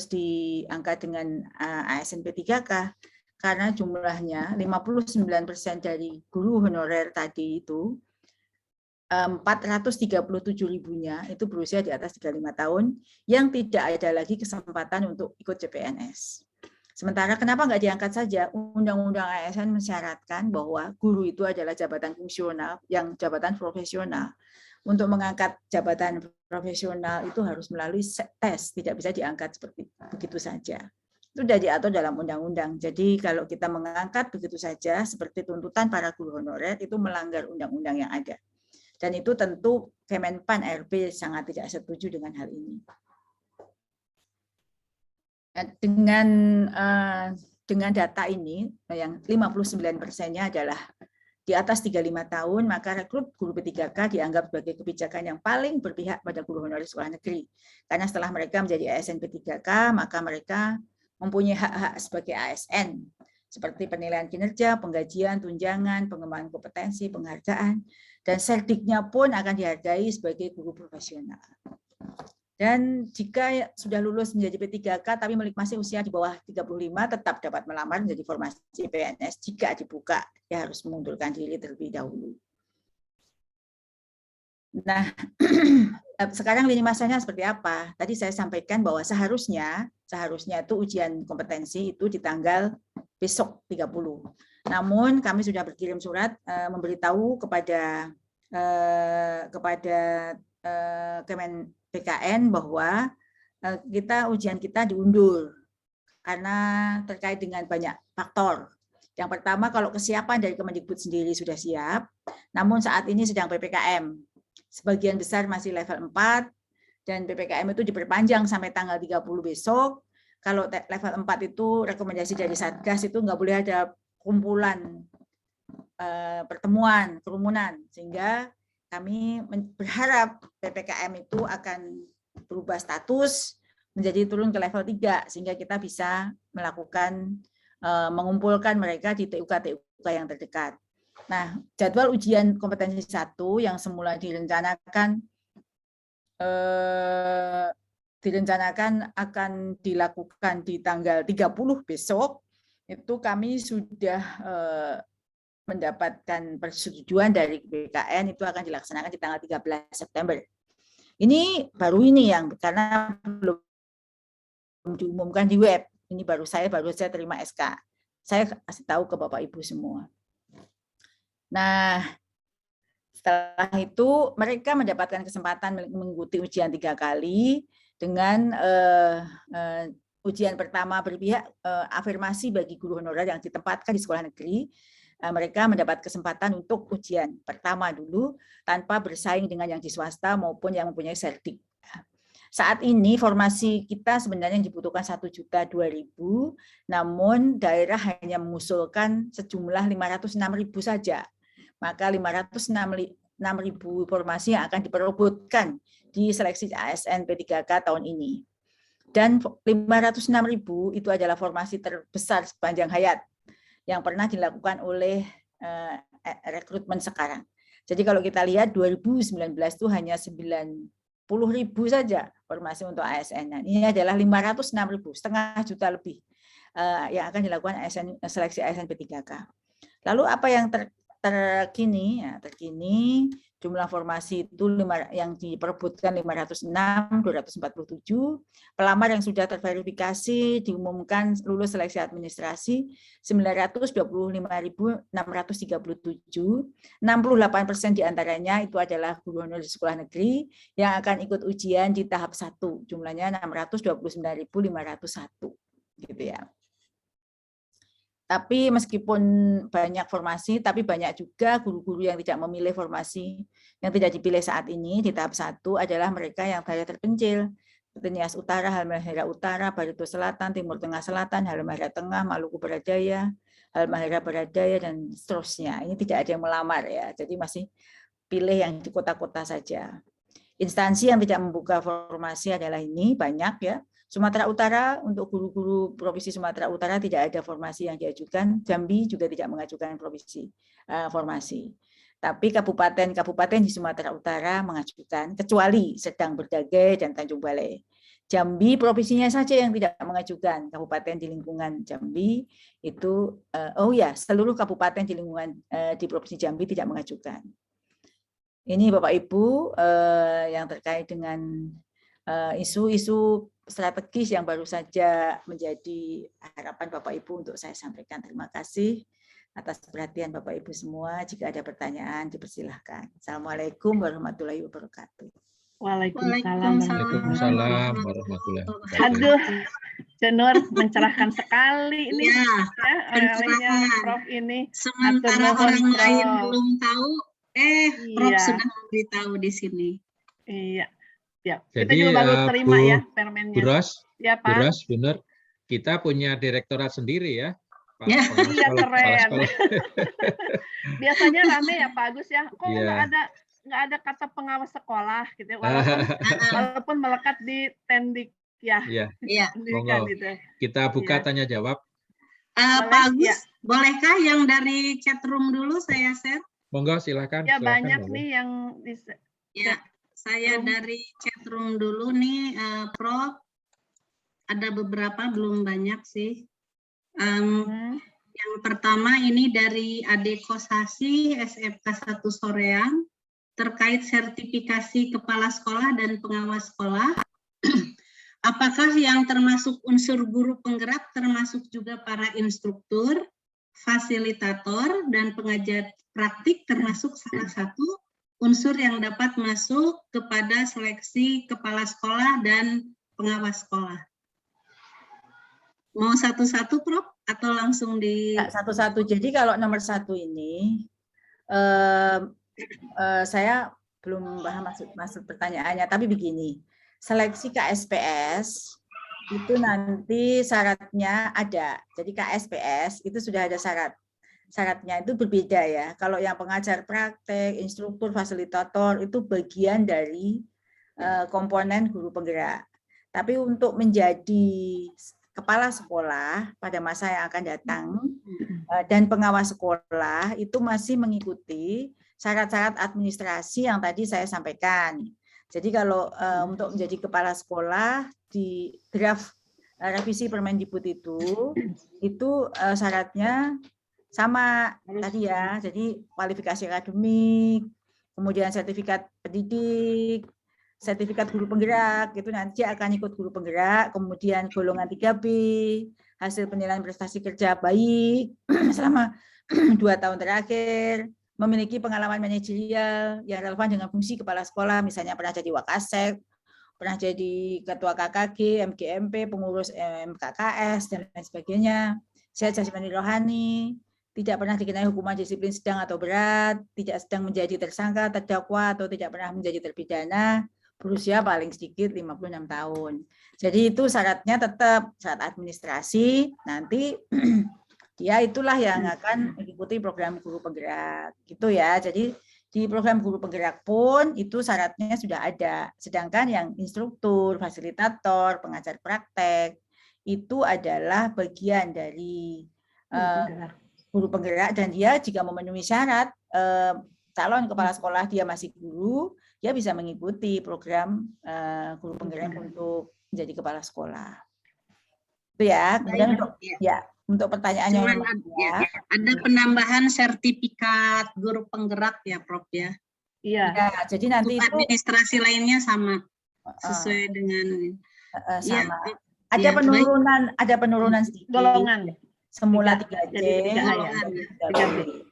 diangkat dengan ASN P3K? Karena jumlahnya 59% dari guru honorer tadi itu 437.000-nya itu berusia di atas 35 tahun yang tidak ada lagi kesempatan untuk ikut CPNS. Sementara kenapa nggak diangkat saja? Undang-Undang ASN mensyaratkan bahwa guru itu adalah jabatan fungsional, yang jabatan profesional. Untuk mengangkat jabatan profesional itu harus melalui tes, tidak bisa diangkat seperti begitu saja. Itu sudah diatur dalam undang-undang. Jadi kalau kita mengangkat begitu saja seperti tuntutan para guru honorer itu melanggar undang-undang yang ada. Dan itu tentu Kemenpan RB sangat tidak setuju dengan hal ini. Dengan data ini yang 59%-nya adalah di atas 35 tahun, maka rekrut guru P3K dianggap sebagai kebijakan yang paling berpihak pada guru honorer sekolah negeri. Karena setelah mereka menjadi ASN P3K, maka mereka mempunyai hak-hak sebagai ASN, seperti penilaian kinerja, penggajian, tunjangan, pengembangan kompetensi, penghargaan, dan serdiknya pun akan dihargai sebagai guru profesional. Dan jika sudah lulus menjadi P3K tapi masih usia di bawah 35, tetap dapat melamar menjadi formasi PNS. Jika dibuka, dia harus mengundurkan diri terlebih dahulu. Nah, sekarang lini masanya seperti apa? Tadi saya sampaikan bahwa seharusnya itu ujian kompetensi itu di tanggal besok 30. Namun kami sudah berkirim surat memberitahu kepada Kemen PKN bahwa ujian kita diundur karena terkait dengan banyak faktor. Yang pertama, kalau kesiapan dari Kemendikbud sendiri sudah siap, namun saat ini sedang PPKM. Sebagian besar masih level 4 dan PPKM itu diperpanjang sampai tanggal 30 besok. Kalau level 4 itu rekomendasi dari Satgas itu nggak boleh ada kumpulan pertemuan, kerumunan, sehingga kami berharap PPKM itu akan berubah status menjadi turun ke level 3 sehingga kita bisa melakukan mengumpulkan mereka di TUK yang terdekat. Nah, jadwal ujian kompetensi 1 yang semula direncanakan akan dilakukan di tanggal 30 besok, itu kami sudah mendapatkan persetujuan dari BKN itu akan dilaksanakan di tanggal 13 September. Ini baru ini yang karena belum diumumkan di web. Ini baru saya terima SK. Saya kasih tahu ke Bapak Ibu semua. Nah, setelah itu mereka mendapatkan kesempatan mengikuti ujian 3 kali dengan ujian pertama berpihak afirmasi bagi guru honorer yang ditempatkan di sekolah negeri. Mereka mendapat kesempatan untuk ujian pertama dulu tanpa bersaing dengan yang di swasta maupun yang mempunyai serdik. Saat ini formasi kita sebenarnya dibutuhkan 1.200.000, namun daerah hanya mengusulkan sejumlah 506.000 saja. Maka 506.000 formasi yang akan diperebutkan di seleksi ASN P3K tahun ini. Dan 506.000 itu adalah formasi terbesar sepanjang hayat yang pernah dilakukan oleh rekrutmen sekarang. Jadi kalau kita lihat 2019 itu hanya 90.000 saja formasi untuk ASN. Nah, ini adalah 506.000, setengah juta lebih yang akan dilakukan seleksi ASN P3K. Lalu apa yang terkini? Ya, terkini jumlah formasi itu yang diperebutkan 506.247, pelamar yang sudah terverifikasi diumumkan lulus seleksi administrasi 925.637, 68% diantaranya itu adalah guru honorer di sekolah negeri yang akan ikut ujian di tahap 1, jumlahnya 629.501, gitu ya. Tapi meskipun banyak formasi, tapi banyak juga guru-guru yang tidak memilih formasi. Yang tidak dipilih saat ini di tahap 1 adalah mereka yang daerah terpencil, seperti Nias Utara, Halmahera Utara, Barito Selatan, Timur Tengah Selatan, Halmahera Tengah, Maluku Barat Daya, Halmahera Barat Daya, dan seterusnya. Ini tidak ada yang melamar ya, jadi masih pilih yang di kota-kota saja. Instansi yang tidak membuka formasi adalah ini, banyak ya. Sumatera Utara, untuk guru-guru Provinsi Sumatera Utara tidak ada formasi yang diajukan. Jambi juga tidak mengajukan formasi. Tapi kabupaten-kabupaten di Sumatera Utara mengajukan, kecuali Sedang Berdagai dan Tanjung Balai. Jambi provinsinya saja yang tidak mengajukan. Kabupaten di lingkungan Jambi itu, seluruh kabupaten di lingkungan di Provinsi Jambi tidak mengajukan. Ini Bapak Ibu yang terkait dengan isu-isu strategis yang baru saja menjadi harapan Bapak Ibu untuk saya sampaikan. Terima kasih atas perhatian Bapak Ibu semua. Jika ada pertanyaan dipersilahkan. Assalamualaikum warahmatullahi wabarakatuh. Waalaikumsalam warahmatullahi wabarakatuh. Aduh, Nur mencerahkan sekali ini ya, pencerahan Prof ini. Sementara orang lain belum tahu, Prof sudah memberitahu di sini. Iya. Ya, jadi kita juga baru terima ya permennya. Bu Ros, ya, Pak. Bu Ros, benar. Kita punya direktorat sendiri ya. Iya, keren. Biasanya rame ya Pak Agus ya. Kok nggak ada kata pengawas sekolah gitu. Walaupun melekat di tendik ya. Iya. Monggo. Gitu. Kita buka tanya jawab. Pak Agus, bolehkah yang dari chat room dulu saya share? Monggo silakan. Ya silakan, banyak nih yang bisa. Ya. Saya dari chat room dulu nih, Prof. Ada beberapa, belum banyak sih. Yang pertama ini dari Ade Kosasi, SMK 1 Soreang, terkait sertifikasi kepala sekolah dan pengawas sekolah. Apakah yang termasuk unsur guru penggerak termasuk juga para instruktur, fasilitator, dan pengajar praktik termasuk salah satu unsur yang dapat masuk kepada seleksi kepala sekolah dan pengawas sekolah. Mau satu-satu, Prof? Atau langsung di... Satu-satu. Jadi kalau nomor 1 ini, saya belum paham maksud pertanyaannya, tapi begini, seleksi KSPS itu nanti syaratnya ada. Jadi KSPS itu sudah ada syaratnya itu berbeda ya. Kalau yang pengajar praktek, instruktur, fasilitator itu bagian dari komponen guru penggerak. Tapi untuk menjadi kepala sekolah pada masa yang akan datang dan pengawas sekolah itu masih mengikuti syarat-syarat administrasi yang tadi saya sampaikan. Jadi kalau untuk menjadi kepala sekolah di draft revisi Permendikbud itu syaratnya sama tadi ya, jadi kualifikasi akademik, kemudian sertifikat pendidik, sertifikat guru penggerak, itu nanti akan ikut guru penggerak, kemudian golongan 3B, hasil penilaian prestasi kerja baik selama 2 tahun terakhir, memiliki pengalaman manajerial yang relevan dengan fungsi kepala sekolah, misalnya pernah jadi Wakasek, pernah jadi ketua KKG, MGMP, pengurus MKKS, dan lain sebagainya, sehat jasmani rohani, tidak pernah dikenai hukuman disiplin sedang atau berat, tidak sedang menjadi tersangka, terdakwa, atau tidak pernah menjadi terpidana, berusia paling sedikit 56 tahun. Jadi itu syaratnya tetap syarat administrasi, nanti dia itulah yang akan mengikuti program guru penggerak. Gitu ya, jadi di program guru penggerak pun itu syaratnya sudah ada. Sedangkan yang instruktur, fasilitator, pengajar praktek, itu adalah bagian dari guru penggerak dan dia jika memenuhi syarat calon kepala sekolah dia masih guru, dia bisa mengikuti program guru penggerak untuk menjadi kepala sekolah. Itu ya. Kemudian untuk pertanyaannya ada penambahan sertifikat guru penggerak ya, Prof ya. Iya. Ya, jadi nanti untuk administrasi lainnya sama sesuai dengan sama. Ada penurunan sedikit. Golongan. Semula 3C,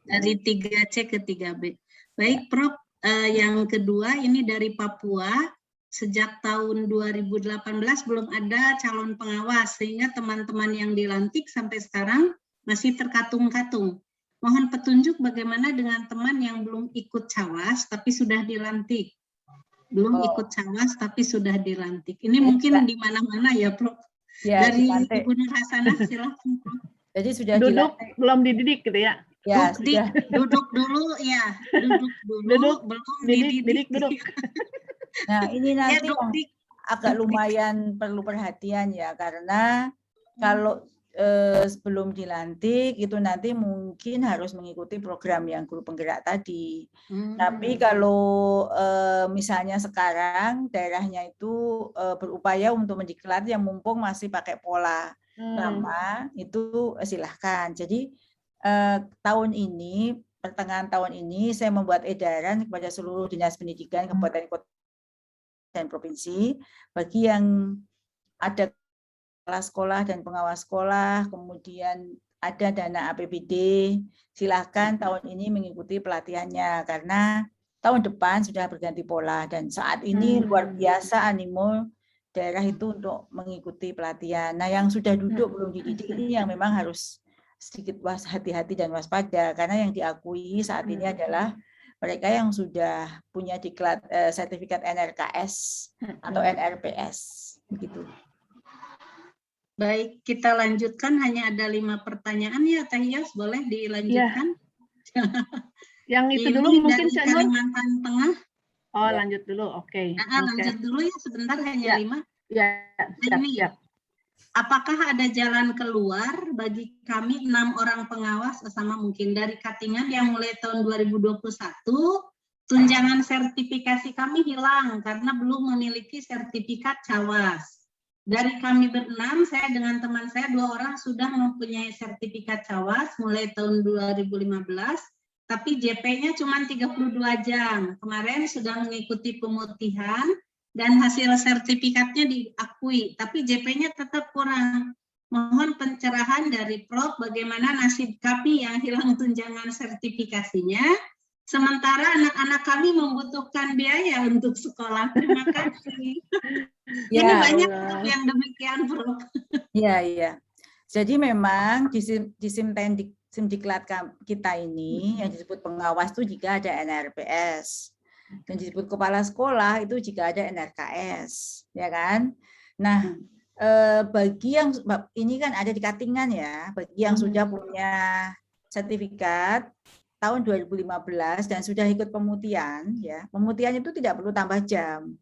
dari 3C ke 3B. Baik, Prof. Yang kedua ini dari Papua. Sejak tahun 2018 belum ada calon pengawas, sehingga teman-teman yang dilantik sampai sekarang masih terkatung-katung. Mohon petunjuk bagaimana dengan teman yang belum ikut cawas tapi sudah dilantik. Belum ikut cawas tapi sudah dilantik. Ini mungkin di mana-mana ya, Prof. Ya, dari Ibu Nur Hasanah, silakan, Prof. Jadi sudah duduk belum dididik gitu ya. Ya, duduk dulu ya, duduk belum dididik. Duduk. Nah, ini nanti ya, agak lumayan perlu perhatian ya, karena kalau sebelum dilantik itu nanti mungkin harus mengikuti program yang guru penggerak tadi. Tapi kalau misalnya sekarang daerahnya itu berupaya untuk mendiklat yang mumpung masih pakai pola lama, itu silahkan. Jadi tahun ini, pertengahan tahun ini saya membuat edaran kepada seluruh dinas pendidikan kabupaten kota dan provinsi, bagi yang ada kepala sekolah dan pengawas sekolah, kemudian ada dana APBD, silahkan tahun ini mengikuti pelatihannya, karena tahun depan sudah berganti pola, dan saat ini luar biasa animo daerah itu untuk mengikuti pelatihan. Nah, yang sudah duduk belum dididik ini yang memang harus sedikit hati-hati dan waspada, karena yang diakui saat ini adalah mereka yang sudah punya diklat sertifikat NRKS atau NRPS, begitu. Baik, kita lanjutkan. Hanya ada 5 pertanyaan ya, Teh Yos, boleh dilanjutkan? Ya. Yang itu ini dulu mungkin dari Kalimantan Tengah. Oh, lanjut dulu, oke. Lanjut dulu ya, sebentar, hanya 5. Ya, siap. Apakah ada jalan keluar bagi kami 6 orang pengawas sama mungkin dari Katingan yang mulai tahun 2021 tunjangan sertifikasi kami hilang karena belum memiliki sertifikat cawas. Dari kami ber-6, saya dengan teman saya 2 orang sudah mempunyai sertifikat cawas mulai tahun 2015, tapi JP-nya cuma 32 jam. Kemarin sudah mengikuti pemutihan dan hasil sertifikatnya diakui, tapi JP-nya tetap kurang. Mohon pencerahan dari Prof. Bagaimana nasib kami yang hilang tunjangan sertifikasinya, sementara anak-anak kami membutuhkan biaya untuk sekolah. Terima kasih. Ya, ini banyak Prof yang demikian, Prof. Iya. Jadi memang di Simdiklat kita ini yang disebut pengawas itu jika ada NRPS. Dan disebut kepala sekolah itu jika ada NRKS, ya kan? Nah, bagi yang ini kan ada di Katingan ya, bagi yang sudah punya sertifikat tahun 2015 dan sudah ikut pemutihan, ya, pemutihan itu tidak perlu tambah jam,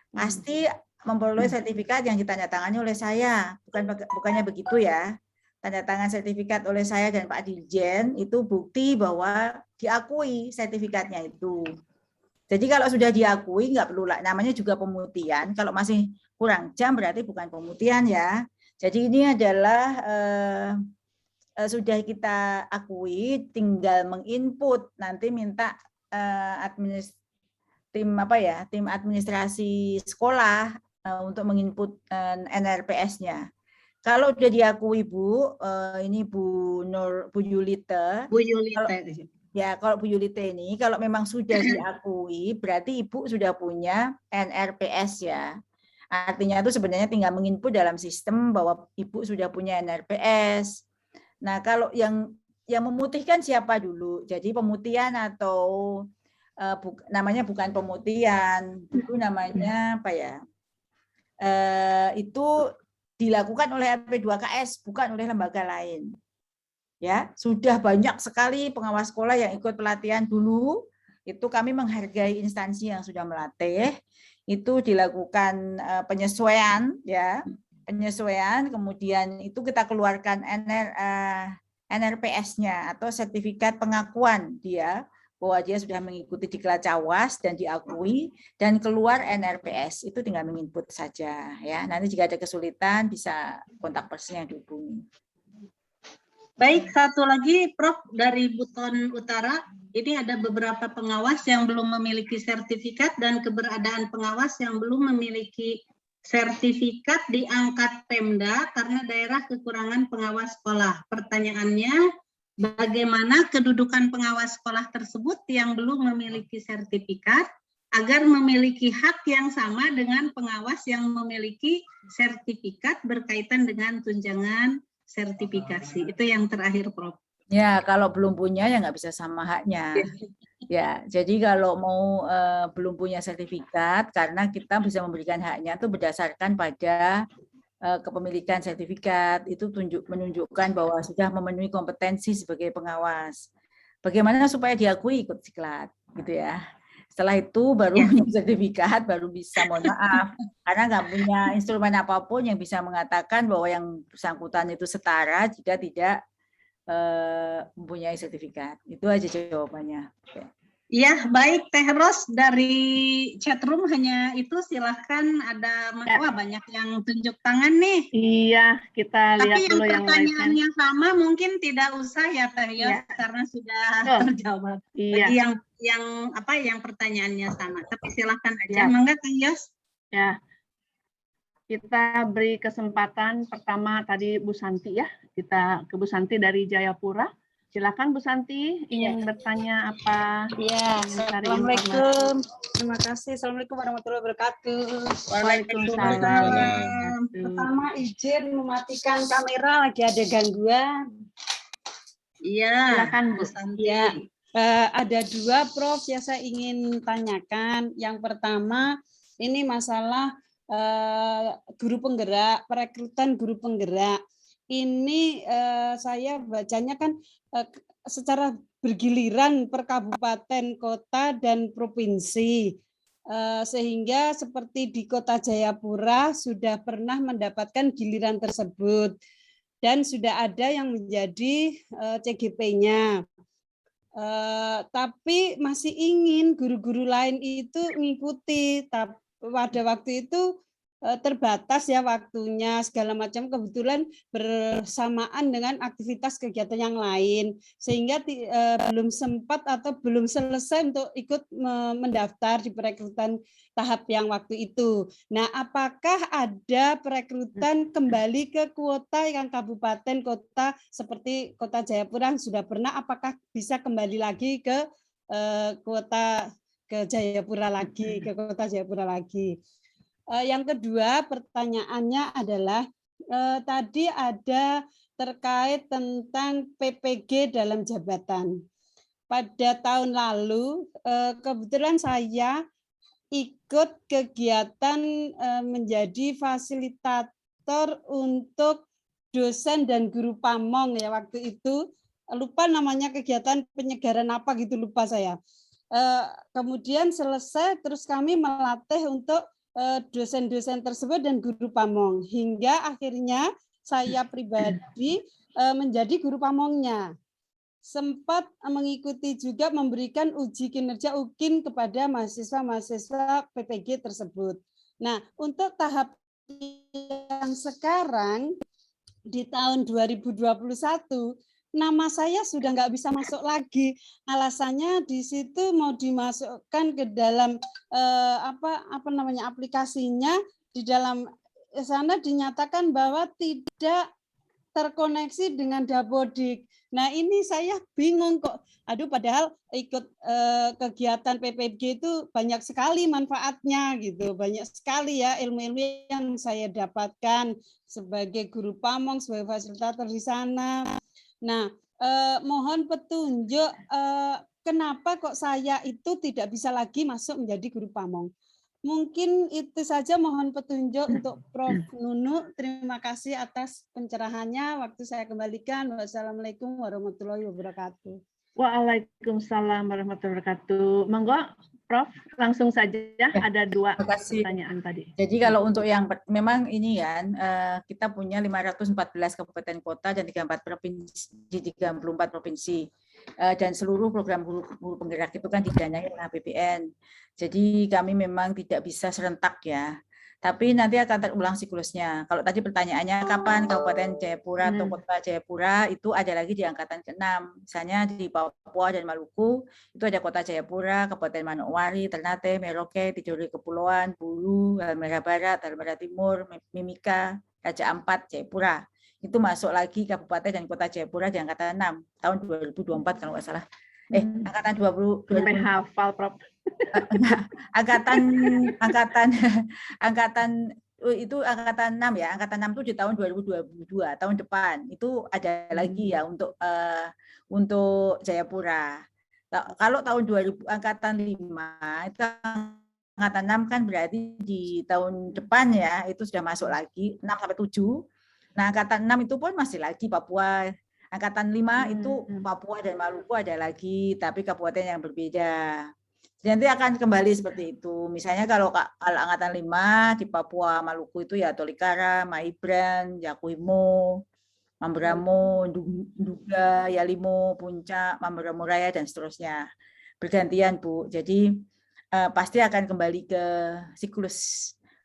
pasti memperoleh sertifikat yang ditandatangani oleh saya, bukannya begitu ya? Tanda tangan sertifikat oleh saya dan Pak Dirjen itu bukti bahwa diakui sertifikatnya itu. Jadi kalau sudah diakui nggak perlu namanya juga pemutihan. Kalau masih kurang jam berarti bukan pemutihan ya. Jadi ini adalah sudah kita akui, tinggal menginput, nanti minta tim administrasi sekolah untuk menginput NRPS-nya. Kalau sudah diakui Bu, ini Bu Yulite. Bu Yulite. Kalau Bu Yulite ini, kalau memang sudah diakui, berarti Ibu sudah punya NRPS ya. Artinya itu sebenarnya tinggal menginput dalam sistem bahwa Ibu sudah punya NRPS. Nah, kalau yang memutihkan siapa dulu? Jadi pemutihan atau namanya bukan pemutihan, itu namanya apa ya? Itu dilakukan oleh RP2KS, bukan oleh lembaga lain. Ya, sudah banyak sekali pengawas sekolah yang ikut pelatihan dulu. Itu kami menghargai instansi yang sudah melatih. Itu dilakukan penyesuaian, ya, penyesuaian. Kemudian itu kita keluarkan NRPS-nya atau sertifikat pengakuan dia bahwa dia sudah mengikuti diklat Cawas dan diakui dan keluar NRPS, itu tinggal menginput saja ya. Nanti jika ada kesulitan bisa kontak person yang dihubungi. Baik, satu lagi Prof dari Buton Utara. Ini ada beberapa pengawas yang belum memiliki sertifikat dan keberadaan pengawas yang belum memiliki sertifikat diangkat Pemda karena daerah kekurangan pengawas sekolah. Pertanyaannya, bagaimana kedudukan pengawas sekolah tersebut yang belum memiliki sertifikat agar memiliki hak yang sama dengan pengawas yang memiliki sertifikat berkaitan dengan tunjangan sertifikasi. Itu yang terakhir, Prof. Ya, kalau belum punya ya nggak bisa sama haknya. Ya, jadi kalau mau belum punya sertifikat, karena kita bisa memberikan haknya itu berdasarkan pada kepemilikan sertifikat, itu menunjukkan bahwa sudah memenuhi kompetensi sebagai pengawas. Bagaimana supaya diakui ikut diklat, gitu ya. Setelah itu baru punya sertifikat, baru bisa, mohon maaf, karena nggak punya instrumen apapun yang bisa mengatakan bahwa yang bersangkutan itu setara jika tidak mempunyai sertifikat. Itu aja jawabannya. Iya, baik Teh Ros dari chatroom hanya itu, silahkan ada banyak yang tunjuk tangan nih. Iya, kita lihat dulu yang lain. Tapi yang pertanyaannya sama mungkin tidak usah ya Teh Yos, karena sudah terjawab. Iya. Bagi yang pertanyaannya sama, tapi silahkan aja. Mangga Teh Yos. Ya. Kita beri kesempatan pertama tadi Bu Santi ya. Kita ke Bu Santi dari Jayapura. Silakan Bu Santi, ingin bertanya apa? Iya, Assalamualaikum. Terima kasih. Assalamualaikum warahmatullahi wabarakatuh. Waalaikumsalam. Pertama izin mematikan kamera, lagi ada gangguan. Iya, silakan Bu Santi. Ya, ada dua Prof yang saya ingin tanyakan. Yang pertama, ini masalah guru penggerak, perekrutan guru penggerak. Ini saya bacanya kan secara bergiliran per kabupaten, kota, dan provinsi. Sehingga seperti di Kota Jayapura sudah pernah mendapatkan giliran tersebut. Dan sudah ada yang menjadi CGP-nya. Tapi masih ingin guru-guru lain itu mengikuti. Pada waktu itu terbatas ya waktunya segala macam, kebetulan bersamaan dengan aktivitas kegiatan yang lain sehingga belum sempat atau belum selesai untuk ikut mendaftar di perekrutan tahap yang waktu itu. Nah, apakah ada perekrutan kembali ke kuota yang kabupaten kota seperti Kota Jayapura sudah pernah, apakah bisa kembali lagi ke kuota ke Jayapura lagi, ke Kota Jayapura lagi? Yang kedua pertanyaannya adalah tadi ada terkait tentang PPG dalam jabatan. Pada tahun lalu kebetulan saya ikut kegiatan menjadi fasilitator untuk dosen dan guru pamong ya waktu itu, lupa namanya kegiatan penyegaran apa gitu, lupa saya. Kemudian selesai terus kami melatih untuk dosen-dosen tersebut dan guru pamong hingga akhirnya saya pribadi menjadi guru pamongnya. Sempat mengikuti juga memberikan uji kinerja UKIN kepada mahasiswa-mahasiswa PPG tersebut. Nah, untuk tahap yang sekarang di tahun 2021 nama saya sudah nggak bisa masuk lagi. Alasannya di situ mau dimasukkan ke dalam aplikasinya, di dalam sana dinyatakan bahwa tidak terkoneksi dengan Dapodik. Nah, ini saya bingung kok. Aduh, padahal ikut kegiatan PPG itu banyak sekali manfaatnya gitu. Banyak sekali ya ilmu-ilmu yang saya dapatkan sebagai guru pamong, sebagai fasilitator di sana. Nah, mohon petunjuk kenapa kok saya itu tidak bisa lagi masuk menjadi guru pamong. Mungkin itu saja, mohon petunjuk untuk Prof. Nunu. Terima kasih atas pencerahannya. Waktu saya kembalikan. Wassalamualaikum warahmatullahi wabarakatuh. Waalaikumsalam warahmatullahi wabarakatuh. Monggo, Prof, langsung saja ada dua pertanyaan tadi. Jadi kalau untuk yang memang ini ya, kita punya 514 kabupaten kota dan 34 provinsi di 34 provinsi. dan seluruh program guru penggerak itu kan didanai oleh APBN. Jadi kami memang tidak bisa serentak ya. Tapi nanti akan terulang siklusnya. Kalau tadi pertanyaannya kapan Kabupaten Jayapura atau Kota Jayapura, itu ada lagi di angkatan ke-6. Misalnya di Papua dan Maluku, itu ada Kota Jayapura, Kabupaten Manokwari, Ternate, Merauke, Tidore Kepulauan, Bulu, Halmahera Barat, Halmahera Timur, Mimika, Raja Ampat, Jayapura. Itu masuk lagi Kabupaten dan Kota Jayapura di angkatan 6, tahun 2024 kalau nggak salah. Angkatan 20 hafal, Prof. angkatan itu angkatan 6 ya, angkatan 6 itu di tahun 2022, tahun depan itu ada lagi ya untuk Jayapura. Kalau tahun 2000 angkatan 5 itu angkatan 6 kan berarti di tahun depan ya, itu sudah masuk lagi 6 sampai 7. Nah, angkatan 6 itu pun masih lagi Papua. Angkatan 5 itu Papua dan Maluku ada lagi, tapi kabupaten yang berbeda. Nanti akan kembali seperti itu. Misalnya kalau angkatan 5 di Papua Maluku itu ya Tolikara, Maibran, Yakuimo, Mamberamo, Nduga, Yalimo, Puncak, Mamberamo Raya dan seterusnya. Bergantian, Bu. Jadi pasti akan kembali ke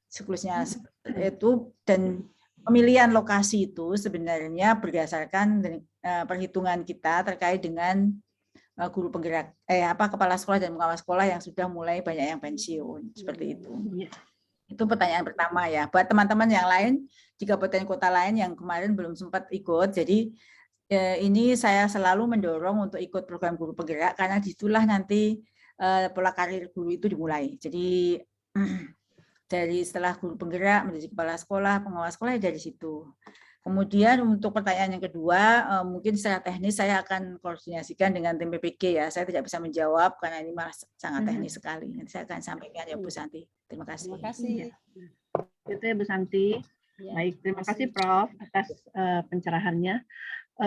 siklusnya itu, dan pemilihan lokasi itu sebenarnya berdasarkan perhitungan kita terkait dengan guru penggerak, kepala sekolah dan pengawas sekolah yang sudah mulai banyak yang pensiun, seperti itu. Itu pertanyaan pertama ya. Buat teman-teman yang lain di kabupaten kota lain yang kemarin belum sempat ikut, jadi ini saya selalu mendorong untuk ikut program guru penggerak karena disitulah nanti pola karir guru itu dimulai. Jadi dari setelah guru penggerak menjadi kepala sekolah, pengawas sekolah dari situ. Kemudian untuk pertanyaan yang kedua, mungkin secara teknis saya akan koordinasikan dengan tim PPG ya. Saya tidak bisa menjawab karena ini malah sangat teknis sekali. Nanti saya akan sampaikan ya Bu Santi. Terima kasih. Terima kasih. Itu ya Bu Santi. Baik, terima kasih Prof atas pencerahannya.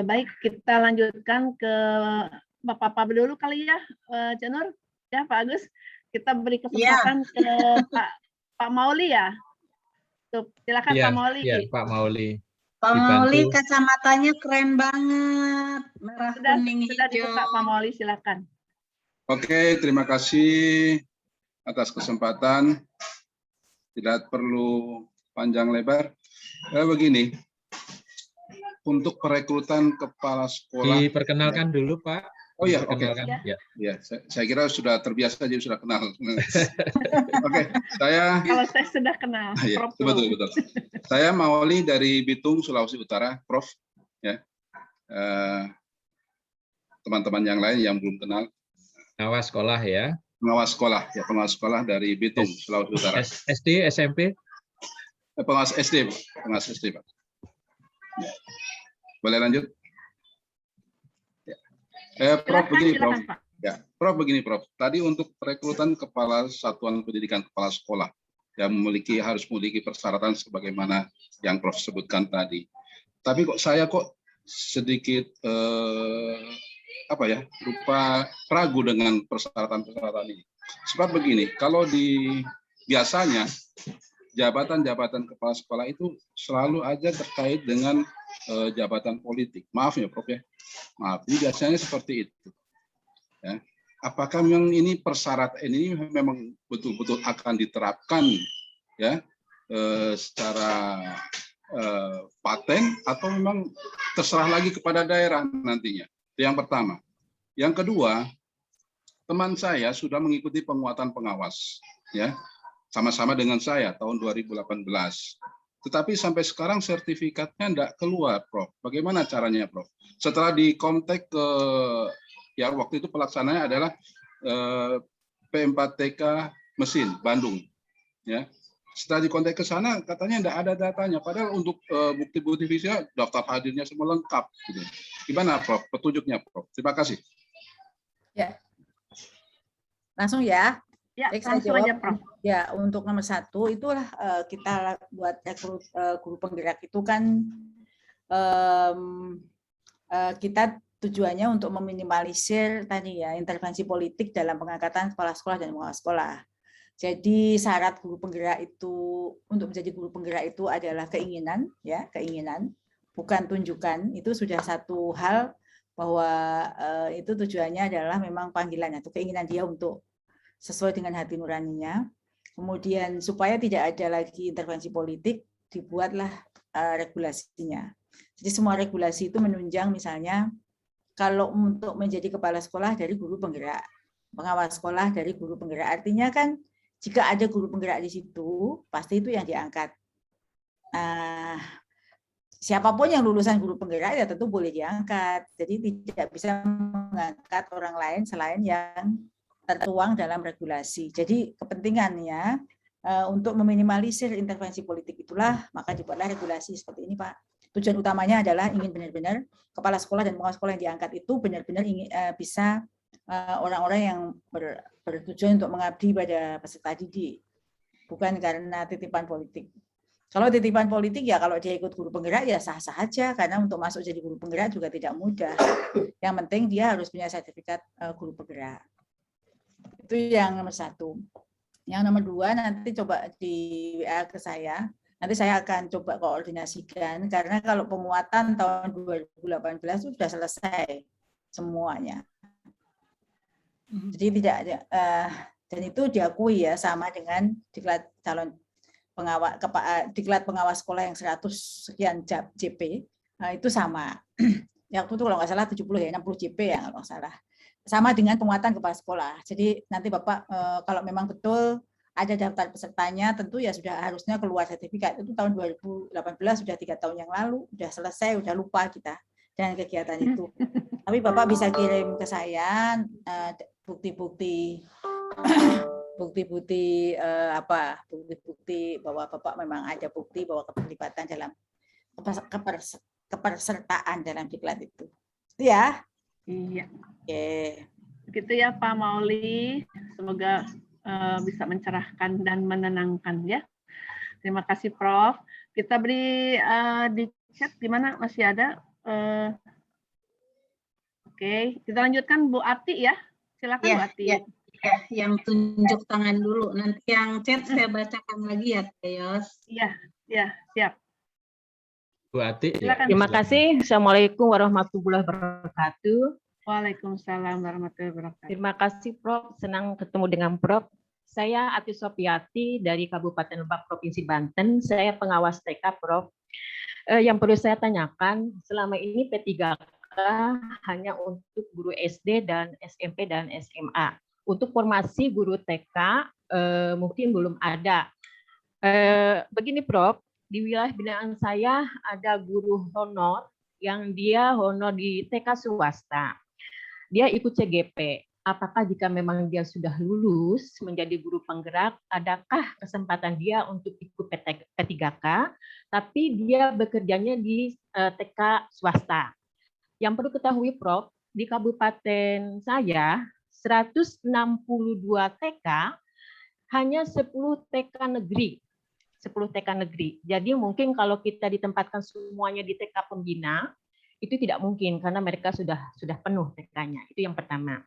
Baik, kita lanjutkan ke Bapak dulu kali ya, Janur, ya Pak Agus. Kita beri kesempatan ke Pak Mauli ya. Silakan Pak Mauli. Iya, Pak Mauli. Pak Mauli kacamatanya keren banget, merah kuning hijau. Sudah dibuka Pak Mauli, silakan. Oke, terima kasih atas kesempatan. Tidak perlu panjang lebar. Begini, untuk perekrutan kepala sekolah. Diperkenalkan dulu Pak. Oh iya, oke. Ya, saya kira sudah terbiasa jadi sudah kenal. Oke, saya. Kalau saya sudah kenal. Ya, betul. Saya Mauli dari Bitung, Sulawesi Utara, Prof. Ya, teman-teman yang lain yang belum kenal. Pengawas sekolah ya. Pengawas sekolah dari Bitung, Sulawesi Utara. SD, SMP? Pengawas SD, Pak. Ya. Boleh lanjut? Prof, begini Prof. Ya, Prof begini Prof. Tadi untuk perekrutan kepala satuan pendidikan kepala sekolah yang harus memiliki persyaratan sebagaimana yang Prof sebutkan tadi. Tapi saya sedikit rupa ragu dengan persyaratan ini. Sebab begini, kalau biasanya jabatan-jabatan kepala sekolah itu selalu aja terkait dengan jabatan politik. Maaf ya Prof ya. Maaf, ini biasanya seperti itu. Ya. Apakah memang ini persyaratan ini memang betul-betul akan diterapkan ya secara paten atau memang terserah lagi kepada daerah nantinya? Itu yang pertama. Yang kedua, teman saya sudah mengikuti penguatan pengawas ya. Sama-sama dengan saya tahun 2018. Tetapi sampai sekarang sertifikatnya tidak keluar, Prof. Bagaimana caranya, Prof? Setelah dikontak ke, ya waktu itu pelaksananya adalah P4TK Mesin, Bandung. Ya. Setelah dikontak ke sana, katanya tidak ada datanya. Padahal untuk bukti-bukti visa, daftar hadirnya semua lengkap. Gitu. Gimana, Prof? Petunjuknya, Prof. Terima kasih. Ya. Langsung ya. Ya, saya langsung jawab. aja, Prof. Ya, untuk nomor 1 itulah kita buat rekrut guru penggerak itu kan kita tujuannya untuk meminimalisir tadi ya intervensi politik dalam pengangkatan kepala sekolah dan pengawas sekolah. Jadi syarat guru penggerak itu untuk menjadi guru penggerak itu adalah keinginan, bukan tunjukan. Itu sudah satu hal bahwa itu tujuannya adalah memang panggilan atau keinginan dia untuk sesuai dengan hati nuraninya. Kemudian supaya tidak ada lagi intervensi politik, dibuatlah regulasinya. Jadi semua regulasi itu menunjang misalnya kalau untuk menjadi kepala sekolah dari guru penggerak, pengawas sekolah dari guru penggerak. Artinya kan jika ada guru penggerak di situ, pasti itu yang diangkat. Siapapun yang lulusan guru penggerak ya tentu boleh diangkat. Jadi tidak bisa mengangkat orang lain selain yang tertuang dalam regulasi. Jadi kepentingannya untuk meminimalisir intervensi politik itulah maka dibuatlah regulasi seperti ini, Pak. Tujuan utamanya adalah ingin benar-benar kepala sekolah dan pengawas sekolah yang diangkat itu benar-benar ingin bisa orang-orang yang bertujuan untuk mengabdi pada peserta didik, bukan karena titipan politik. Kalau titipan politik ya kalau dia ikut guru penggerak ya sah-sah aja, karena untuk masuk jadi guru penggerak juga tidak mudah. Yang penting dia harus punya sertifikat guru penggerak. Itu yang nomor 1. Yang nomor 2 nanti coba di WA ke saya. Nanti saya akan coba koordinasikan, karena kalau penguatan tahun 2018 itu sudah selesai semuanya. Jadi tidak ada, dan itu diakui ya sama dengan diklat calon pengawas, diklat pengawas sekolah yang 100 sekian JP, itu sama. Yang itu kalau nggak salah 70 ya, 60 JP ya kalau nggak salah. Sama dengan penguatan kepala sekolah. Jadi nanti Bapak kalau memang betul ada daftar pesertanya, tentu ya sudah harusnya keluar sertifikat. Itu tahun 2018 sudah 3 tahun yang lalu, sudah selesai, sudah lupa kita dengan kegiatan itu. Tapi Bapak bisa kirim ke saya bukti-bukti bahwa Bapak memang ada bukti bahwa keterlibatan dalam kepesertaan dalam diklat itu. Ya. Iya. Oke. Begitu ya Pak Mauli. Semoga bisa mencerahkan dan menenangkan ya. Terima kasih Prof. Kita beri di chat gimana masih ada. Oke, kita lanjutkan Bu Ati ya. Silakan Bu Ati. Ya, yang tunjuk tangan dulu. Nanti yang chat saya bacakan lagi ya, Teos. Iya, siap. Bu Ati. Silakan. Terima kasih. Assalamualaikum warahmatullahi wabarakatuh. Waalaikumsalam warahmatullahi wabarakatuh. Terima kasih Prof. Senang ketemu dengan Prof. Saya Ati Sopiati dari Kabupaten Lebak, Provinsi Banten. Saya pengawas TK, Prof. Yang perlu saya tanyakan, selama ini P3K hanya untuk guru SD dan SMP dan SMA. Untuk formasi guru TK mungkin belum ada. Begini Prof, di wilayah binaan saya ada guru honor yang dia honor di TK swasta. Dia ikut CGP. Apakah jika memang dia sudah lulus menjadi guru penggerak, adakah kesempatan dia untuk ikut P3K, tapi dia bekerjanya di TK swasta? Yang perlu ketahui Prof, di kabupaten saya 162 TK, hanya 10 TK negeri. 10 TK negeri. Jadi mungkin kalau kita ditempatkan semuanya di TK pembina, itu tidak mungkin karena mereka sudah penuh TK-nya. Itu yang pertama.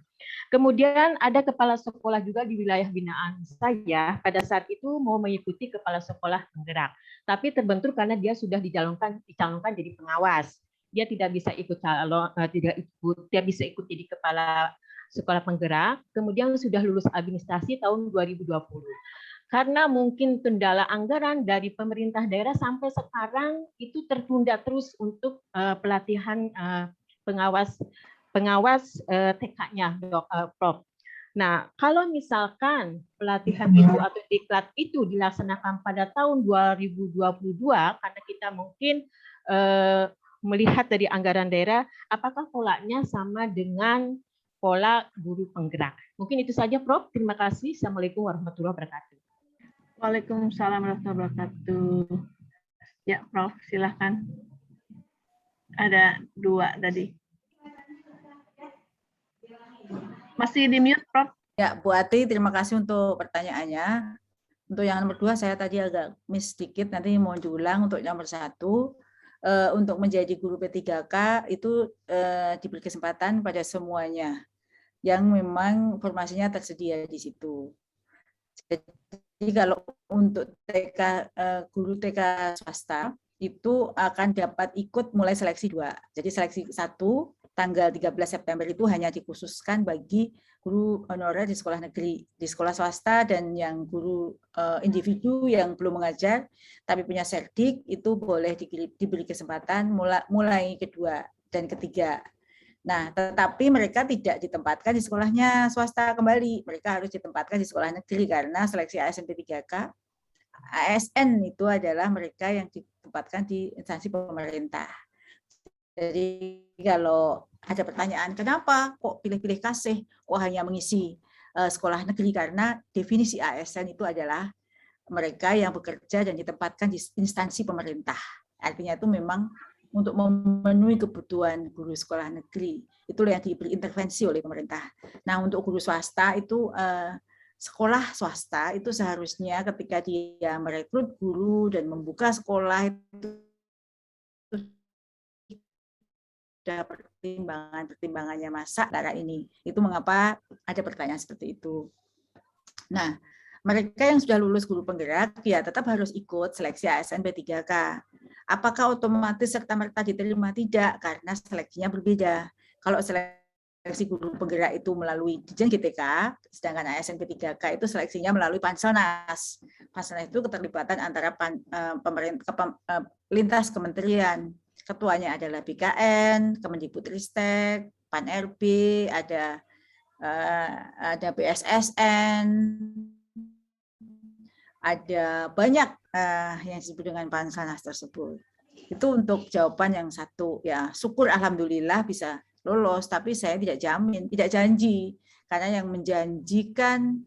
Kemudian ada kepala sekolah juga di wilayah binaan saya pada saat itu mau mengikuti kepala sekolah penggerak, tapi terbentur karena dia sudah dicalonkan jadi pengawas. Dia tidak bisa ikut dia bisa ikut jadi kepala sekolah penggerak. Kemudian sudah lulus administrasi tahun 2020. Karena mungkin kendala anggaran dari pemerintah daerah sampai sekarang itu tertunda terus untuk pelatihan pengawas TK-nya, Prof. Nah, kalau misalkan pelatihan itu atau diklat itu dilaksanakan pada tahun 2022, karena kita mungkin melihat dari anggaran daerah, apakah polanya sama dengan pola guru penggerak? Mungkin itu saja, Prof. Terima kasih. Assalamualaikum warahmatullahi wabarakatuh. Waalaikumsalam warahmatullahi wabarakatuh. Ya, Prof, silahkan. Ada 2 tadi. Masih di mute, Prof. Ya, Bu Ati, terima kasih untuk pertanyaannya. Untuk yang nomor 2, saya tadi agak miss sedikit, nanti mau diulang. Untuk nomor 1, untuk menjadi guru P3K itu diberi kesempatan pada semuanya yang memang formasinya tersedia di situ. Jadi kalau untuk guru TK swasta itu akan dapat ikut mulai seleksi 2. Jadi seleksi 1 tanggal 13 September itu hanya dikhususkan bagi guru honorer di sekolah negeri, di sekolah swasta, dan yang guru individu yang belum mengajar tapi punya serdik itu boleh diberi kesempatan mulai kedua dan ketiga. Nah, tetapi mereka tidak ditempatkan di sekolahnya swasta kembali, mereka harus ditempatkan di sekolah negeri karena seleksi ASN P3K. ASN itu adalah mereka yang ditempatkan di instansi pemerintah. Jadi kalau ada pertanyaan, kenapa kok pilih-pilih kasih, kok hanya mengisi sekolah negeri, karena definisi ASN itu adalah mereka yang bekerja dan ditempatkan di instansi pemerintah. Artinya itu memang untuk memenuhi kebutuhan guru sekolah negeri. Itulah yang diberi intervensi oleh pemerintah. Nah, untuk guru swasta itu, sekolah swasta itu seharusnya ketika dia merekrut guru dan membuka sekolah itu ada pertimbangannya masa cara ini. Itu mengapa ada pertanyaan seperti itu. Nah, mereka yang sudah lulus guru penggerak ya tetap harus ikut seleksi ASN P3K. Apakah otomatis serta-merta diterima? Tidak, karena seleksinya berbeda. Kalau seleksi guru penggerak itu melalui Ditjen GTK, sedangkan ASN P3K itu seleksinya melalui Panselnas. Panselnas itu keterlibatan antara lintas kementerian. Ketuanya adalah BKN, Kemendikbudristek, Pan-RB, ada BSSN, ada banyak yang disebut dengan Panselnas tersebut. Itu untuk jawaban yang satu. Ya, syukur alhamdulillah bisa lolos, tapi saya tidak jamin, tidak janji. Karena yang menjanjikan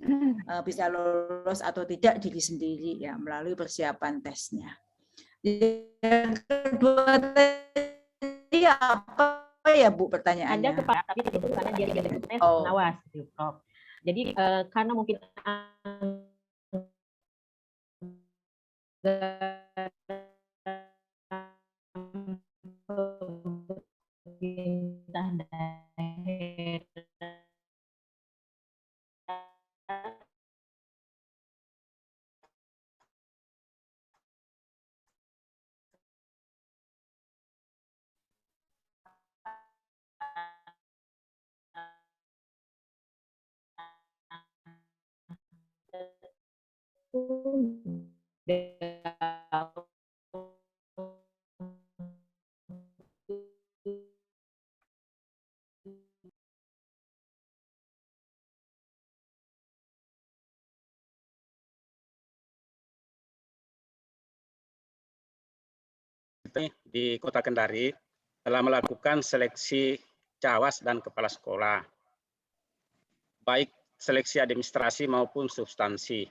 bisa lolos atau tidak diri sendiri ya melalui persiapan tesnya. Yang kedua tadi apa ya Bu pertanyaannya? Ada kepala, tapi itu karena dia jadi tes pengawas, gitu, Prof. Jadi karena mungkin di Kota Kendari telah melakukan seleksi cawas dan kepala sekolah, baik seleksi administrasi maupun substansi.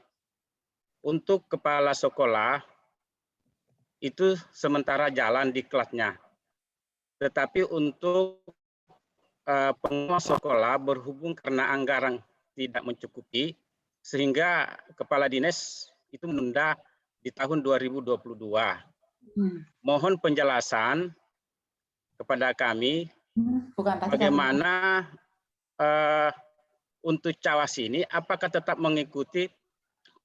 Untuk kepala sekolah itu sementara jalan diklatnya, tetapi untuk pengawas sekolah berhubung karena anggaran tidak mencukupi, sehingga kepala dinas itu menunda di tahun 2022. Mohon penjelasan kepada kami bagaimana untuk cawas ini, apakah tetap mengikuti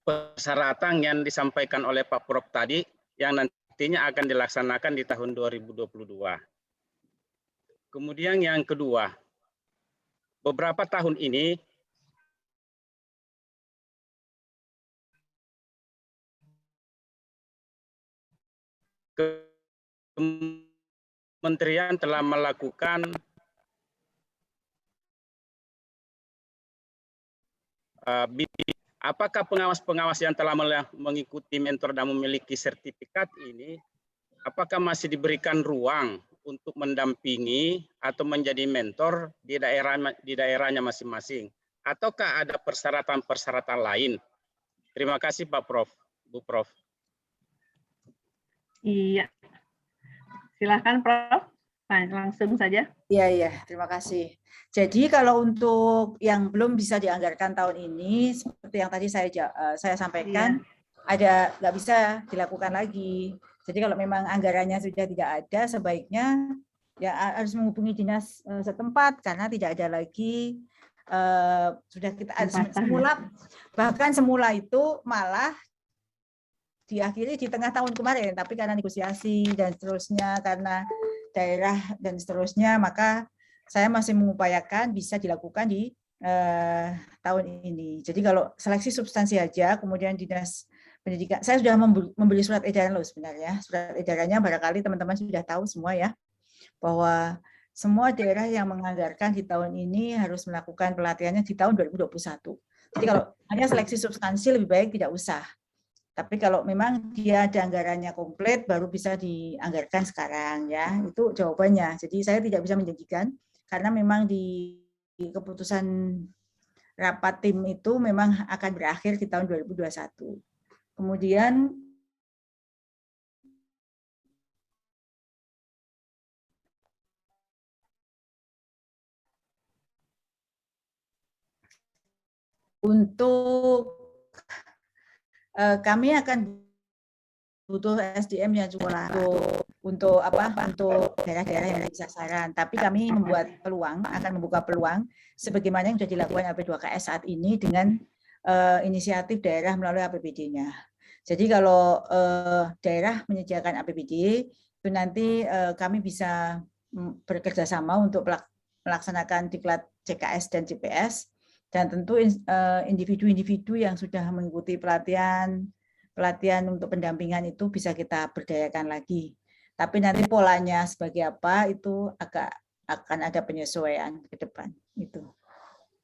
persyaratan yang disampaikan oleh Pak Prof tadi yang nantinya akan dilaksanakan di tahun 2022. Kemudian yang kedua, beberapa tahun ini kementerian telah melakukan apakah pengawas-pengawas yang telah mengikuti mentor dan memiliki sertifikat ini, apakah masih diberikan ruang untuk mendampingi atau menjadi mentor di daerahnya masing-masing, ataukah ada persyaratan-persyaratan lain? Terima kasih Pak Prof, Bu Prof. Iya, silakan Prof. Nah, langsung saja. Iya, terima kasih. Jadi kalau untuk yang belum bisa dianggarkan tahun ini, seperti yang tadi saya sampaikan, ada nggak bisa dilakukan lagi. Jadi kalau memang anggarannya sudah tidak ada, sebaiknya ya harus menghubungi dinas setempat karena tidak ada lagi. Sudah kita bahkan semula itu malah diakhiri di tengah tahun kemarin, tapi karena negosiasi dan seterusnya, karena daerah dan seterusnya, maka saya masih mengupayakan bisa dilakukan di tahun ini. Jadi kalau seleksi substansi aja, kemudian Dinas Pendidikan, saya sudah membeli surat edaran loh sebenarnya. Surat edarannya barangkali teman-teman sudah tahu semua ya, bahwa semua daerah yang menganggarkan di tahun ini harus melakukan pelatihannya di tahun 2021. Jadi kalau hanya seleksi substansi lebih baik tidak usah. Tapi kalau memang dia ada anggarannya komplit, baru bisa dianggarkan sekarang ya. Itu jawabannya. Jadi saya tidak bisa menjanjikan karena memang di keputusan rapat tim itu memang akan berakhir di tahun 2021. Kemudian untuk kami akan butuh SDM yang cukup untuk daerah-daerah yang menjadi sasaran. Tapi kami akan membuka peluang sebagaimana yang sudah dilakukan AP2KS saat ini dengan inisiatif daerah melalui APBD-nya. Jadi kalau daerah menyediakan APBD, itu nanti kami bisa bekerja sama untuk melaksanakan diklat CKS dan CPS, dan tentu individu-individu yang sudah mengikuti pelatihan untuk pendampingan itu bisa kita berdayakan lagi. Tapi nanti polanya sebagai apa itu akan ada penyesuaian ke depan. Itu.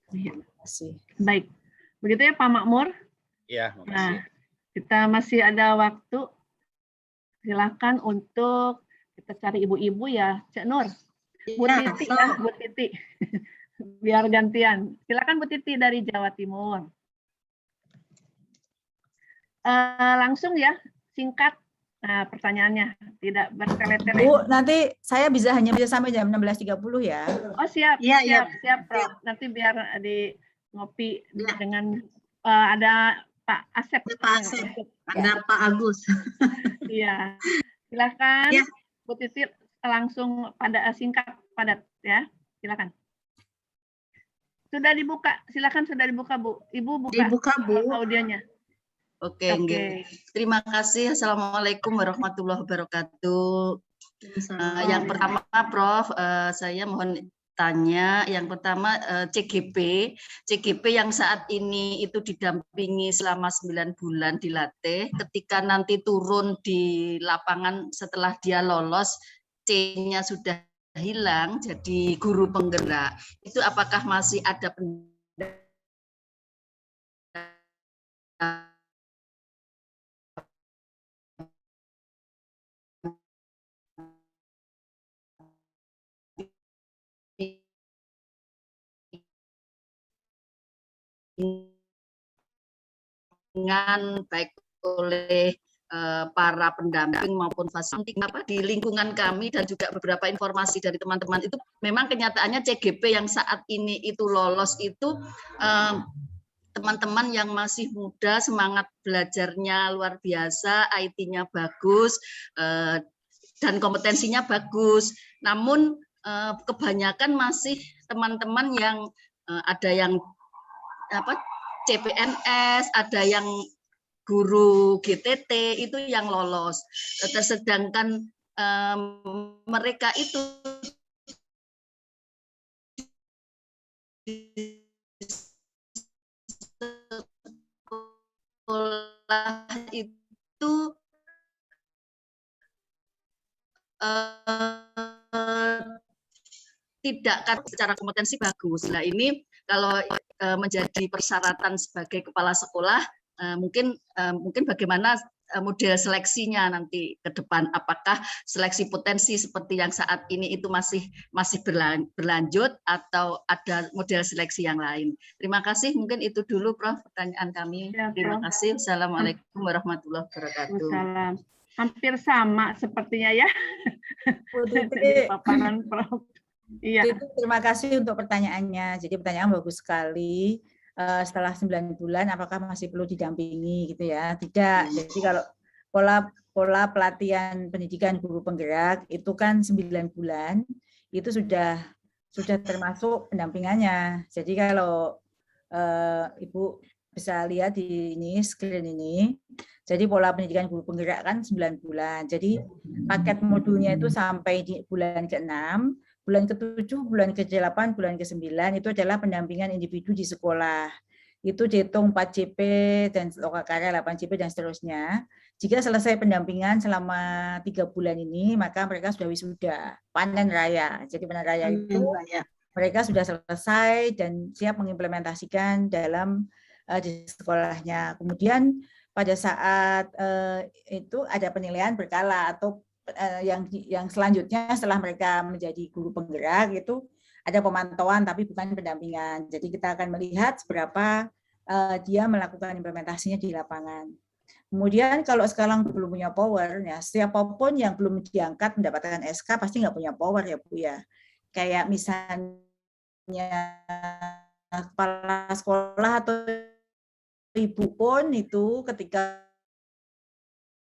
Terima kasih. Baik, begitu ya Pak Makmur. Ya, makasih. Nah, kita masih ada waktu. Silakan untuk kita cari ibu-ibu ya, Cek Nur. Bu Titi ya, Bu Titi. Biar gantian. Silakan Bu Titi dari Jawa Timur. Langsung ya, singkat. Nah, pertanyaannya tidak bertele-tele. Bu, nanti saya hanya bisa sampai jam 16.30 ya. Oh siap, Ya, siap, Prof. Nanti biar di ngopi dengan ada Pak Asep. Pak Asep, ada Pak Agus. Iya, silakan Ya. Bu Titi langsung singkat padat ya, silakan. Sudah dibuka, silakan sudah dibuka Bu. Ibu buka Bu. audionya. Oke. Terima kasih. Assalamualaikum warahmatullahi wabarakatuh. Yang pertama, Prof, saya mohon tanya. Yang pertama, CGP yang saat ini itu didampingi selama 9 bulan dilatih. Ketika nanti turun di lapangan setelah dia lolos, C-nya sudah hilang, jadi guru penggerak. Itu apakah masih ada baik oleh para pendamping maupun fasilitator di lingkungan kami, dan juga beberapa informasi dari teman-teman itu memang kenyataannya CGP yang saat ini itu lolos itu teman-teman yang masih muda, semangat belajarnya luar biasa, IT-nya bagus, dan kompetensinya bagus. Namun kebanyakan masih teman-teman yang ada yang CPNS, ada yang guru GTT itu yang lolos. Sedangkan mereka itu sekolah itu tidak secara kompetensi bagus. Nah ini kalau menjadi persyaratan sebagai kepala sekolah, mungkin bagaimana model seleksinya nanti ke depan, apakah seleksi potensi seperti yang saat ini itu masih berlanjut atau ada model seleksi yang lain. Terima kasih, mungkin itu dulu Prof pertanyaan kami. Ya, terima kasih. Assalamualaikum warahmatullahi wabarakatuh. Salam. Hampir sama sepertinya ya. Paparan Prof. Iya. Terima kasih untuk pertanyaannya. Jadi pertanyaan bagus sekali. Setelah 9 bulan apakah masih perlu didampingi gitu ya? Tidak. Jadi kalau pola pelatihan pendidikan guru penggerak itu kan 9 bulan itu sudah termasuk pendampingannya. Jadi kalau Ibu bisa lihat di screen ini. Jadi pola pendidikan guru penggerak kan 9 bulan. Jadi paket modulnya itu sampai di bulan ke-6. Bulan ke-7, bulan ke-8, bulan ke-9 itu adalah pendampingan individu di sekolah. Itu dihitung 4JP dan lokal karya 8JP dan seterusnya. Jika selesai pendampingan selama 3 bulan ini, maka mereka sudah wisuda, panen raya. Jadi panen raya itu mereka sudah selesai dan siap mengimplementasikan dalam di sekolahnya. Kemudian pada saat itu ada penilaian berkala atau yang selanjutnya setelah mereka menjadi guru penggerak itu ada pemantauan tapi bukan pendampingan. Jadi kita akan melihat seberapa dia melakukan implementasinya di lapangan. Kemudian kalau sekarang belum punya power, ya siapapun yang belum diangkat mendapatkan SK pasti nggak punya power ya Bu ya. Kayak misalnya kepala sekolah atau ibu pun itu ketika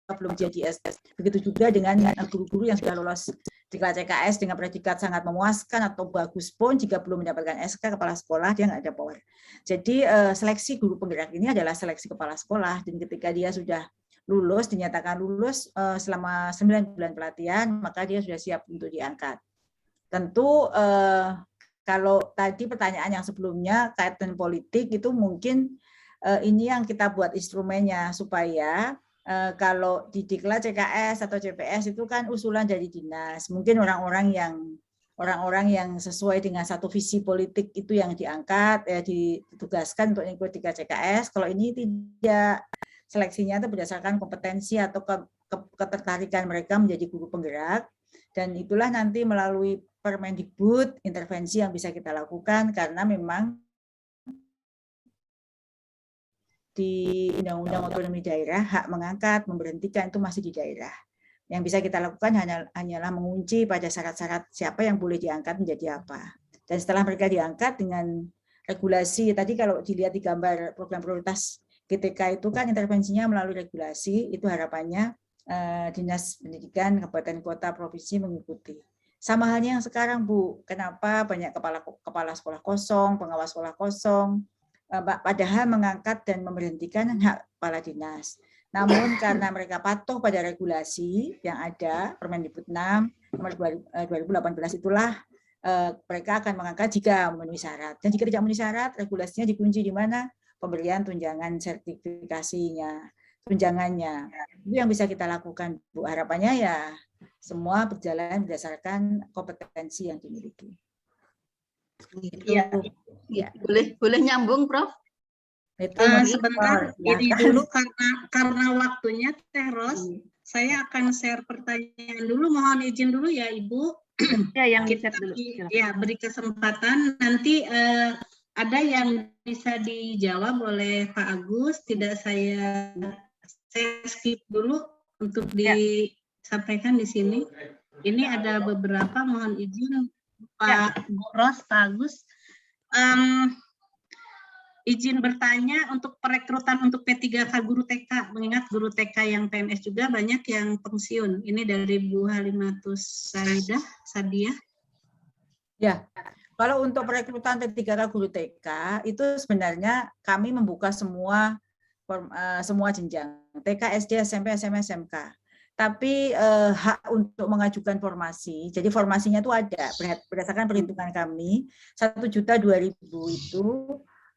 belum jadi SS. Begitu juga dengan guru-guru yang sudah lolos diklat CKS dengan predikat sangat memuaskan atau bagus pun jika belum mendapatkan SK kepala sekolah dia nggak ada power. Jadi seleksi guru penggerak ini adalah seleksi kepala sekolah dan ketika dia sudah lulus, dinyatakan lulus selama 9 bulan pelatihan, maka dia sudah siap untuk diangkat. Tentu kalau tadi pertanyaan yang sebelumnya kaitan politik itu mungkin ini yang kita buat instrumennya supaya kalau di diklat CKS atau CPS itu kan usulan dari dinas. Mungkin orang-orang yang sesuai dengan satu visi politik itu yang diangkat, ditugaskan untuk ikut diklat CKS. Kalau ini tidak, seleksinya itu berdasarkan kompetensi atau ketertarikan mereka menjadi guru penggerak. Dan itulah nanti melalui Permendikbud intervensi yang bisa kita lakukan karena memang di Undang-Undang Otonomi Daerah, hak mengangkat, memberhentikan itu masih di daerah. Yang bisa kita lakukan hanyalah mengunci pada syarat-syarat siapa yang boleh diangkat menjadi apa. Dan setelah mereka diangkat dengan regulasi, tadi kalau dilihat di gambar program prioritas GTK itu kan intervensinya melalui regulasi, itu harapannya Dinas Pendidikan, Kabupaten Kota, Provinsi mengikuti. Sama halnya yang sekarang Bu, kenapa banyak kepala sekolah kosong, pengawas sekolah kosong, padahal mengangkat dan memberhentikan hak kepala dinas. Namun karena mereka patuh pada regulasi yang ada, Permendikbud 6 nomor 2018 itulah mereka akan mengangkat jika memenuhi syarat. Dan jika tidak memenuhi syarat, regulasinya dikunci di mana? Pemberian tunjangan sertifikasinya, tunjangannya. Itu yang bisa kita lakukan, Bu. Harapannya ya semua berjalan berdasarkan kompetensi yang dimiliki. Iya, ya. Boleh nyambung, Prof? Sebentar, ini dulu karena waktunya Teh Ros, saya akan share pertanyaan dulu. Mohon izin dulu ya Ibu. Ya, yang kita dulu. Ya, beri kesempatan. Nanti ada yang bisa dijawab oleh Pak Agus. Tidak saya skip dulu untuk disampaikan di sini. Ini ada beberapa. Mohon izin. Pak Ros, Pak Agus, izin bertanya untuk perekrutan untuk P3K guru TK, mengingat guru TK yang PNS juga banyak yang pensiun. Ini dari Bu Halimatus Sadiah. Ya, kalau untuk perekrutan P3K guru TK itu sebenarnya kami membuka semua jenjang, TK, SD, SMP, SMA, SMK. Tapi hak untuk mengajukan formasi, jadi formasinya itu ada berdasarkan perhitungan kami 1.200.000 itu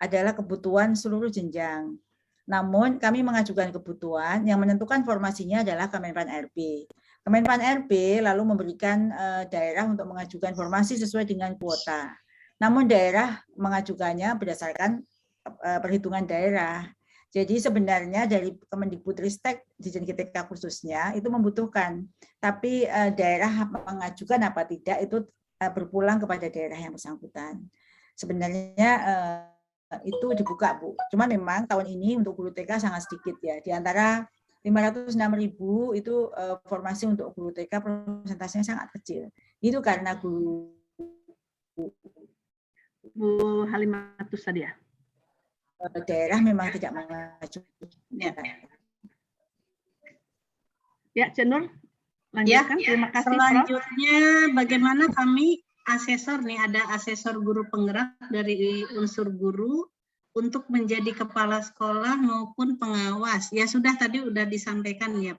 adalah kebutuhan seluruh jenjang. Namun kami mengajukan kebutuhan yang menentukan formasinya adalah Kemenpan RB. Kemenpan RB lalu memberikan daerah untuk mengajukan formasi sesuai dengan kuota. Namun daerah mengajukannya berdasarkan perhitungan daerah. Jadi sebenarnya dari Kemendikbudristek Dirjen GTK khususnya itu membutuhkan, tapi daerah mengajukan apa tidak itu berpulang kepada daerah yang bersangkutan. Sebenarnya itu dibuka Bu. Cuma memang tahun ini untuk guru TK sangat sedikit ya. Di antara 506.000 itu formasi untuk guru TK persentasenya sangat kecil. Itu karena guru Bu Halimatus tadi ya. Daerah memang tidak mengajukan. Ya, Cenur, lanjutkan. Terima kasih. Selanjutnya, bagaimana kami asesor nih, ada asesor guru penggerak dari unsur guru untuk menjadi kepala sekolah maupun pengawas. Ya sudah tadi udah disampaikan ya.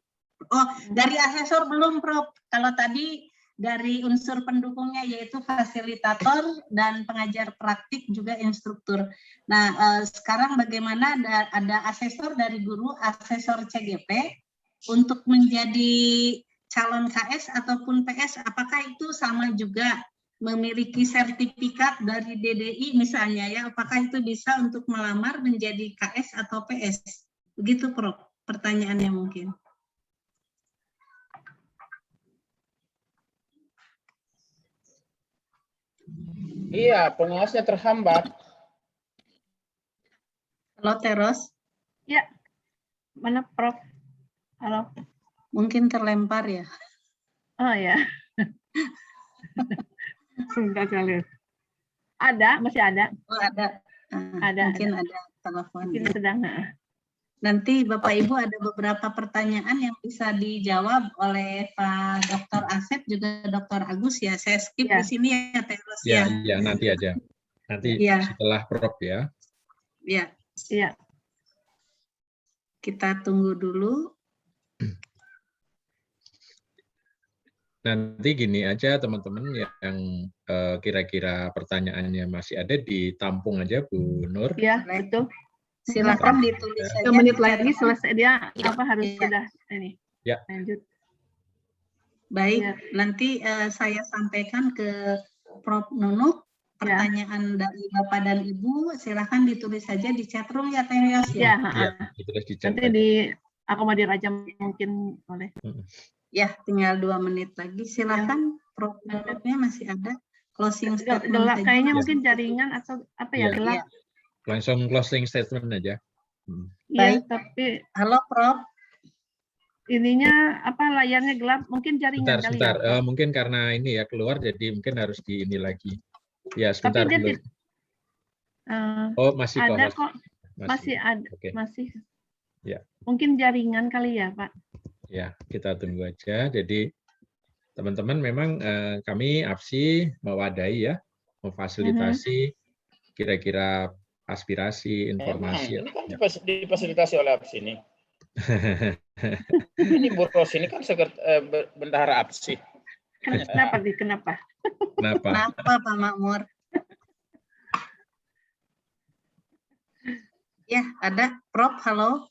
Oh, dari asesor belum, Prof. Kalau tadi dari unsur pendukungnya yaitu fasilitator dan pengajar praktik juga instruktur. Nah, sekarang bagaimana ada asesor dari guru, asesor CGP untuk menjadi calon KS ataupun PS, apakah itu sama juga memiliki sertifikat dari DDI misalnya ya, apakah itu bisa untuk melamar menjadi KS atau PS? Begitu Prof, pertanyaannya mungkin. Iya, pengawasnya terhambat. Halo Teros. Ya, mana Prof? Halo. Mungkin terlempar ya. Oh ya. Sebentar saya lihat. Ada, masih ada. Oh, ada. Ada. Mungkin ada telepon. Mungkin sedang. Nanti Bapak Ibu ada beberapa pertanyaan yang bisa dijawab oleh Pak Dr. Asep juga Dr. Agus ya. Saya skip di sini ya Teros ya. Iya, nanti aja. Nanti setelah Prof ya. Iya. Iya. Kita tunggu dulu. Nanti gini aja teman-teman yang kira-kira pertanyaannya masih ada ditampung aja Bu Nur. Iya, betul. Silakan ditulis saja. 3 menit lagi selesai dia harus sudah ini. Ya. Lanjut. Baik, nanti saya sampaikan ke Prof. Nunuk pertanyaan dari Bapak dan Ibu. Silakan ditulis saja di chat room ya Teh Yos ya. Ditulis di chat. Nanti diakomodir aja mungkin oleh. Ya, tinggal 2 menit lagi. Silakan Prof. Nunuknya masih ada. Closing statement. Gelap kayaknya mungkin jaringan atau apa ya gelap. Langsung closing statement aja. Iya, tapi halo Prof. Ininya apa layarnya gelap, mungkin jaringan kali sebentar. ya. Mungkin karena ini ya keluar jadi mungkin harus di ini lagi. Ya, sebentar dulu. Oh, masih ada kok. Masih ada. Okay. Masih. Ya. Mungkin jaringan kali ya, Pak. Ya, kita tunggu aja. Jadi teman-teman memang kami APSI mewadahi ya, memfasilitasi kira-kira aspirasi, informasi. Ini kan difasilitasi oleh APSI ini. Ini Bu Ros ini kan bendahara APSI. Kenapa? Kenapa Pak Makmur? Ya, ada Prof. Halo.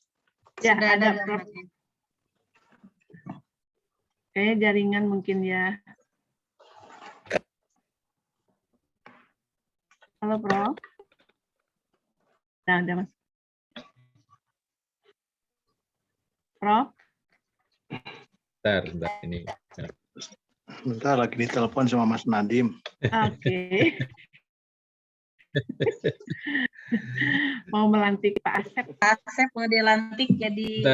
Ya, sudah ada Prof. Kayaknya jaringan mungkin ya. Halo Prof. Nah, udah Mas. Prof. Bentar ini. Bentar lagi ditelepon sama Mas Nadim. Oke. Mau melantik Pak Asep. Pak Asep mau dilantik jadi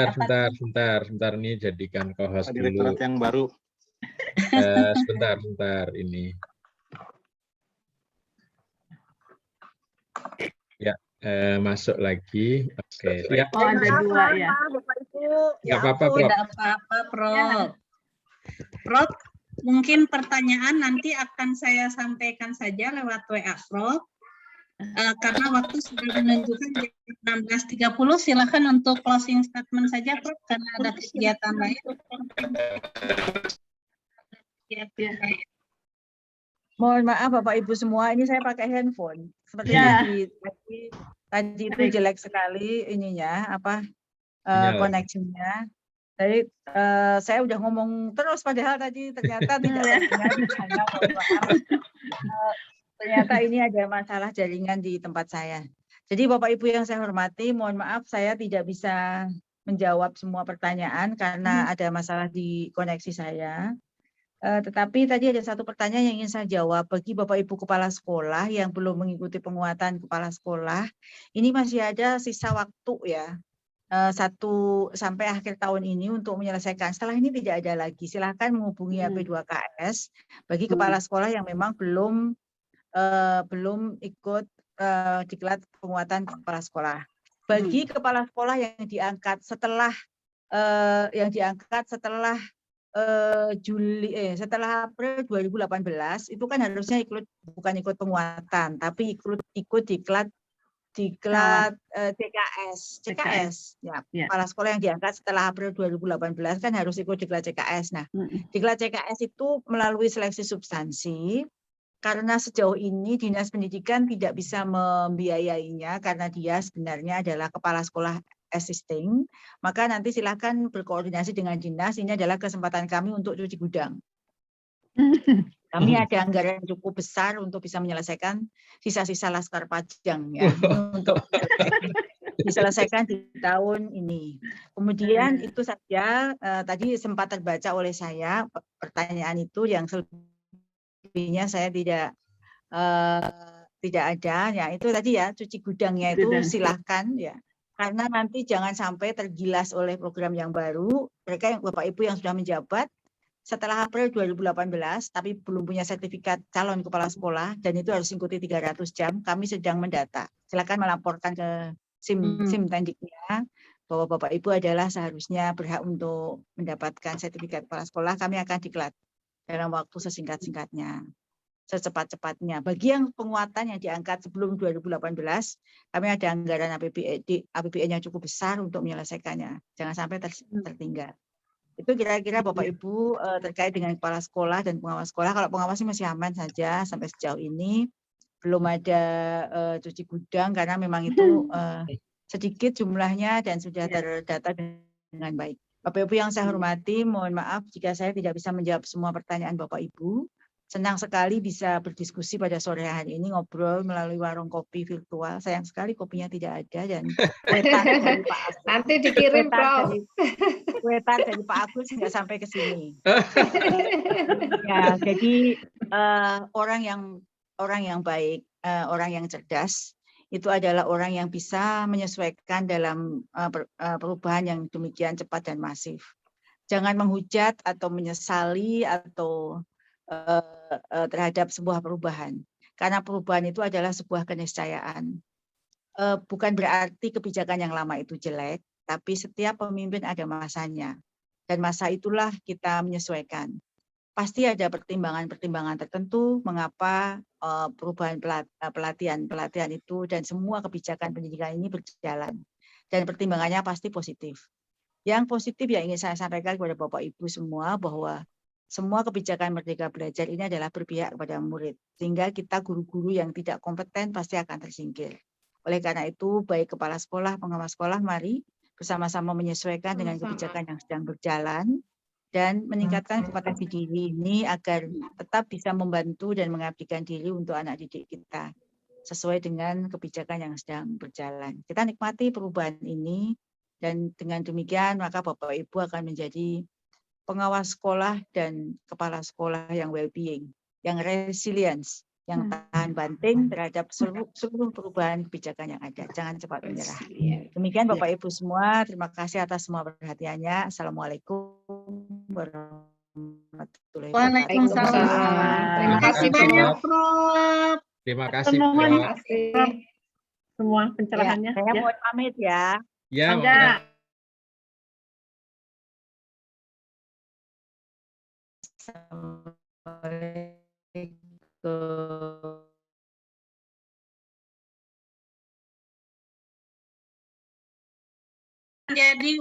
Sebentar ini jadikan co-host dulu. Direktorat yang baru. Sebentar ini. Ya, masuk lagi. Oke. Ya. Oh, ada 2 ya. Bapak Ibu. Nggak apa-apa, Prof. Tidak apa-apa, Prof. Prof, mungkin pertanyaan nanti akan saya sampaikan saja lewat WA Prof. Karena waktu sudah menunjukkan 16.30, silakan untuk closing statement saja Prof, karena ada kegiatan lain. Mohon maaf Bapak Ibu semua, ini saya pakai handphone. Seperti tadi itu jelek sekali ininya koneksinya. Jadi saya udah ngomong terus padahal tadi ternyata tidak ternyata ini ada masalah jaringan di tempat saya. Jadi Bapak Ibu yang saya hormati, mohon maaf saya tidak bisa menjawab semua pertanyaan karena ada masalah di koneksi saya. Tetapi tadi ada satu pertanyaan yang ingin saya jawab bagi Bapak Ibu Kepala Sekolah yang belum mengikuti penguatan Kepala Sekolah. Ini masih ada sisa waktu ya, 1 sampai akhir tahun ini untuk menyelesaikan. Setelah ini tidak ada lagi. Silahkan menghubungi AP2KS bagi Kepala Sekolah yang memang belum ikut diklat penguatan Kepala Sekolah. Bagi Kepala Sekolah yang diangkat setelah setelah April 2018 itu kan harusnya bukan ikut penguatan tapi ikut diklat Diklat CKS ya, kepala sekolah yang diangkat setelah April 2018 kan harus ikut diklat CKS. Nah, diklat CKS itu melalui seleksi substansi, karena sejauh ini Dinas Pendidikan tidak bisa membiayainya karena dia sebenarnya adalah kepala sekolah existing, maka nanti silakan berkoordinasi dengan dinas. Ini adalah kesempatan kami untuk cuci gudang. Kami ada anggaran yang cukup besar untuk bisa menyelesaikan sisa-sisa Laskar Pajang ya, untuk diselesaikan di tahun ini. Kemudian itu saja tadi sempat terbaca oleh saya pertanyaan itu, yang selebihnya saya tidak ada ya. Itu tadi ya, cuci gudangnya itu silahkan ya. Karena nanti jangan sampai tergilas oleh program yang baru. Mereka yang Bapak Ibu yang sudah menjabat setelah April 2018 tapi belum punya sertifikat calon kepala sekolah dan itu harus mengikuti 300 jam, kami sedang mendata. Silakan melaporkan ke SIM Tendiknya bahwa Bapak Ibu adalah seharusnya berhak untuk mendapatkan sertifikat kepala sekolah. Kami akan diklat dalam waktu sesingkat-singkatnya, secepat-cepatnya. Bagi yang penguatan yang diangkat sebelum 2018, kami ada anggaran APBN yang cukup besar untuk menyelesaikannya. Jangan sampai tertinggal. Itu kira-kira Bapak Ibu terkait dengan kepala sekolah dan pengawas sekolah. Kalau pengawas masih aman saja sampai sejauh ini, belum ada cuci gudang karena memang itu sedikit jumlahnya dan sudah terdata dengan baik. Bapak Ibu yang saya hormati, mohon maaf jika saya tidak bisa menjawab semua pertanyaan Bapak Ibu. Senang sekali bisa berdiskusi pada sore hari ini, ngobrol melalui warung kopi virtual. Sayang sekali kopinya tidak ada dan kue tart dari Pak Agus. Nanti dikirim, Prof. Kue tart dari Pak Agus nggak sampai ke sini. Ya, jadi orang yang baik, orang yang cerdas itu adalah orang yang bisa menyesuaikan dalam perubahan yang demikian cepat dan masif. Jangan menghujat atau menyesali atau terhadap sebuah perubahan, karena perubahan itu adalah sebuah keniscayaan. Bukan berarti kebijakan yang lama itu jelek, tapi setiap pemimpin ada masanya, dan masa itulah kita menyesuaikan. Pasti ada pertimbangan-pertimbangan tertentu mengapa perubahan pelatihan itu dan semua kebijakan pendidikan ini berjalan, dan pertimbangannya pasti positif. Yang positif yang ingin saya sampaikan kepada Bapak Ibu semua bahwa semua kebijakan Merdeka Belajar ini adalah berpihak kepada murid, sehingga kita guru-guru yang tidak kompeten pasti akan tersingkir. Oleh karena itu, baik kepala sekolah, pengawas sekolah, mari bersama-sama menyesuaikan dengan kebijakan yang sedang berjalan dan meningkatkan kompetensi diri ini agar tetap bisa membantu dan mengabdikan diri untuk anak didik kita sesuai dengan kebijakan yang sedang berjalan. Kita nikmati perubahan ini dan dengan demikian maka Bapak Ibu akan menjadi pengawas sekolah dan kepala sekolah yang well-being, yang resilience, yang tahan banting terhadap seluruh perubahan kebijakan yang ada. Jangan cepat menyerah. Demikian Bapak Ibu semua, terima kasih atas semua perhatiannya. Assalamualaikum warahmatullahi wabarakatuh. Waalaikumsalam. Terima kasih banyak, Prof. Terima kasih, Prof. Semua pencerahannya. Saya mohon pamit ya. Ya, Mangga. Jadi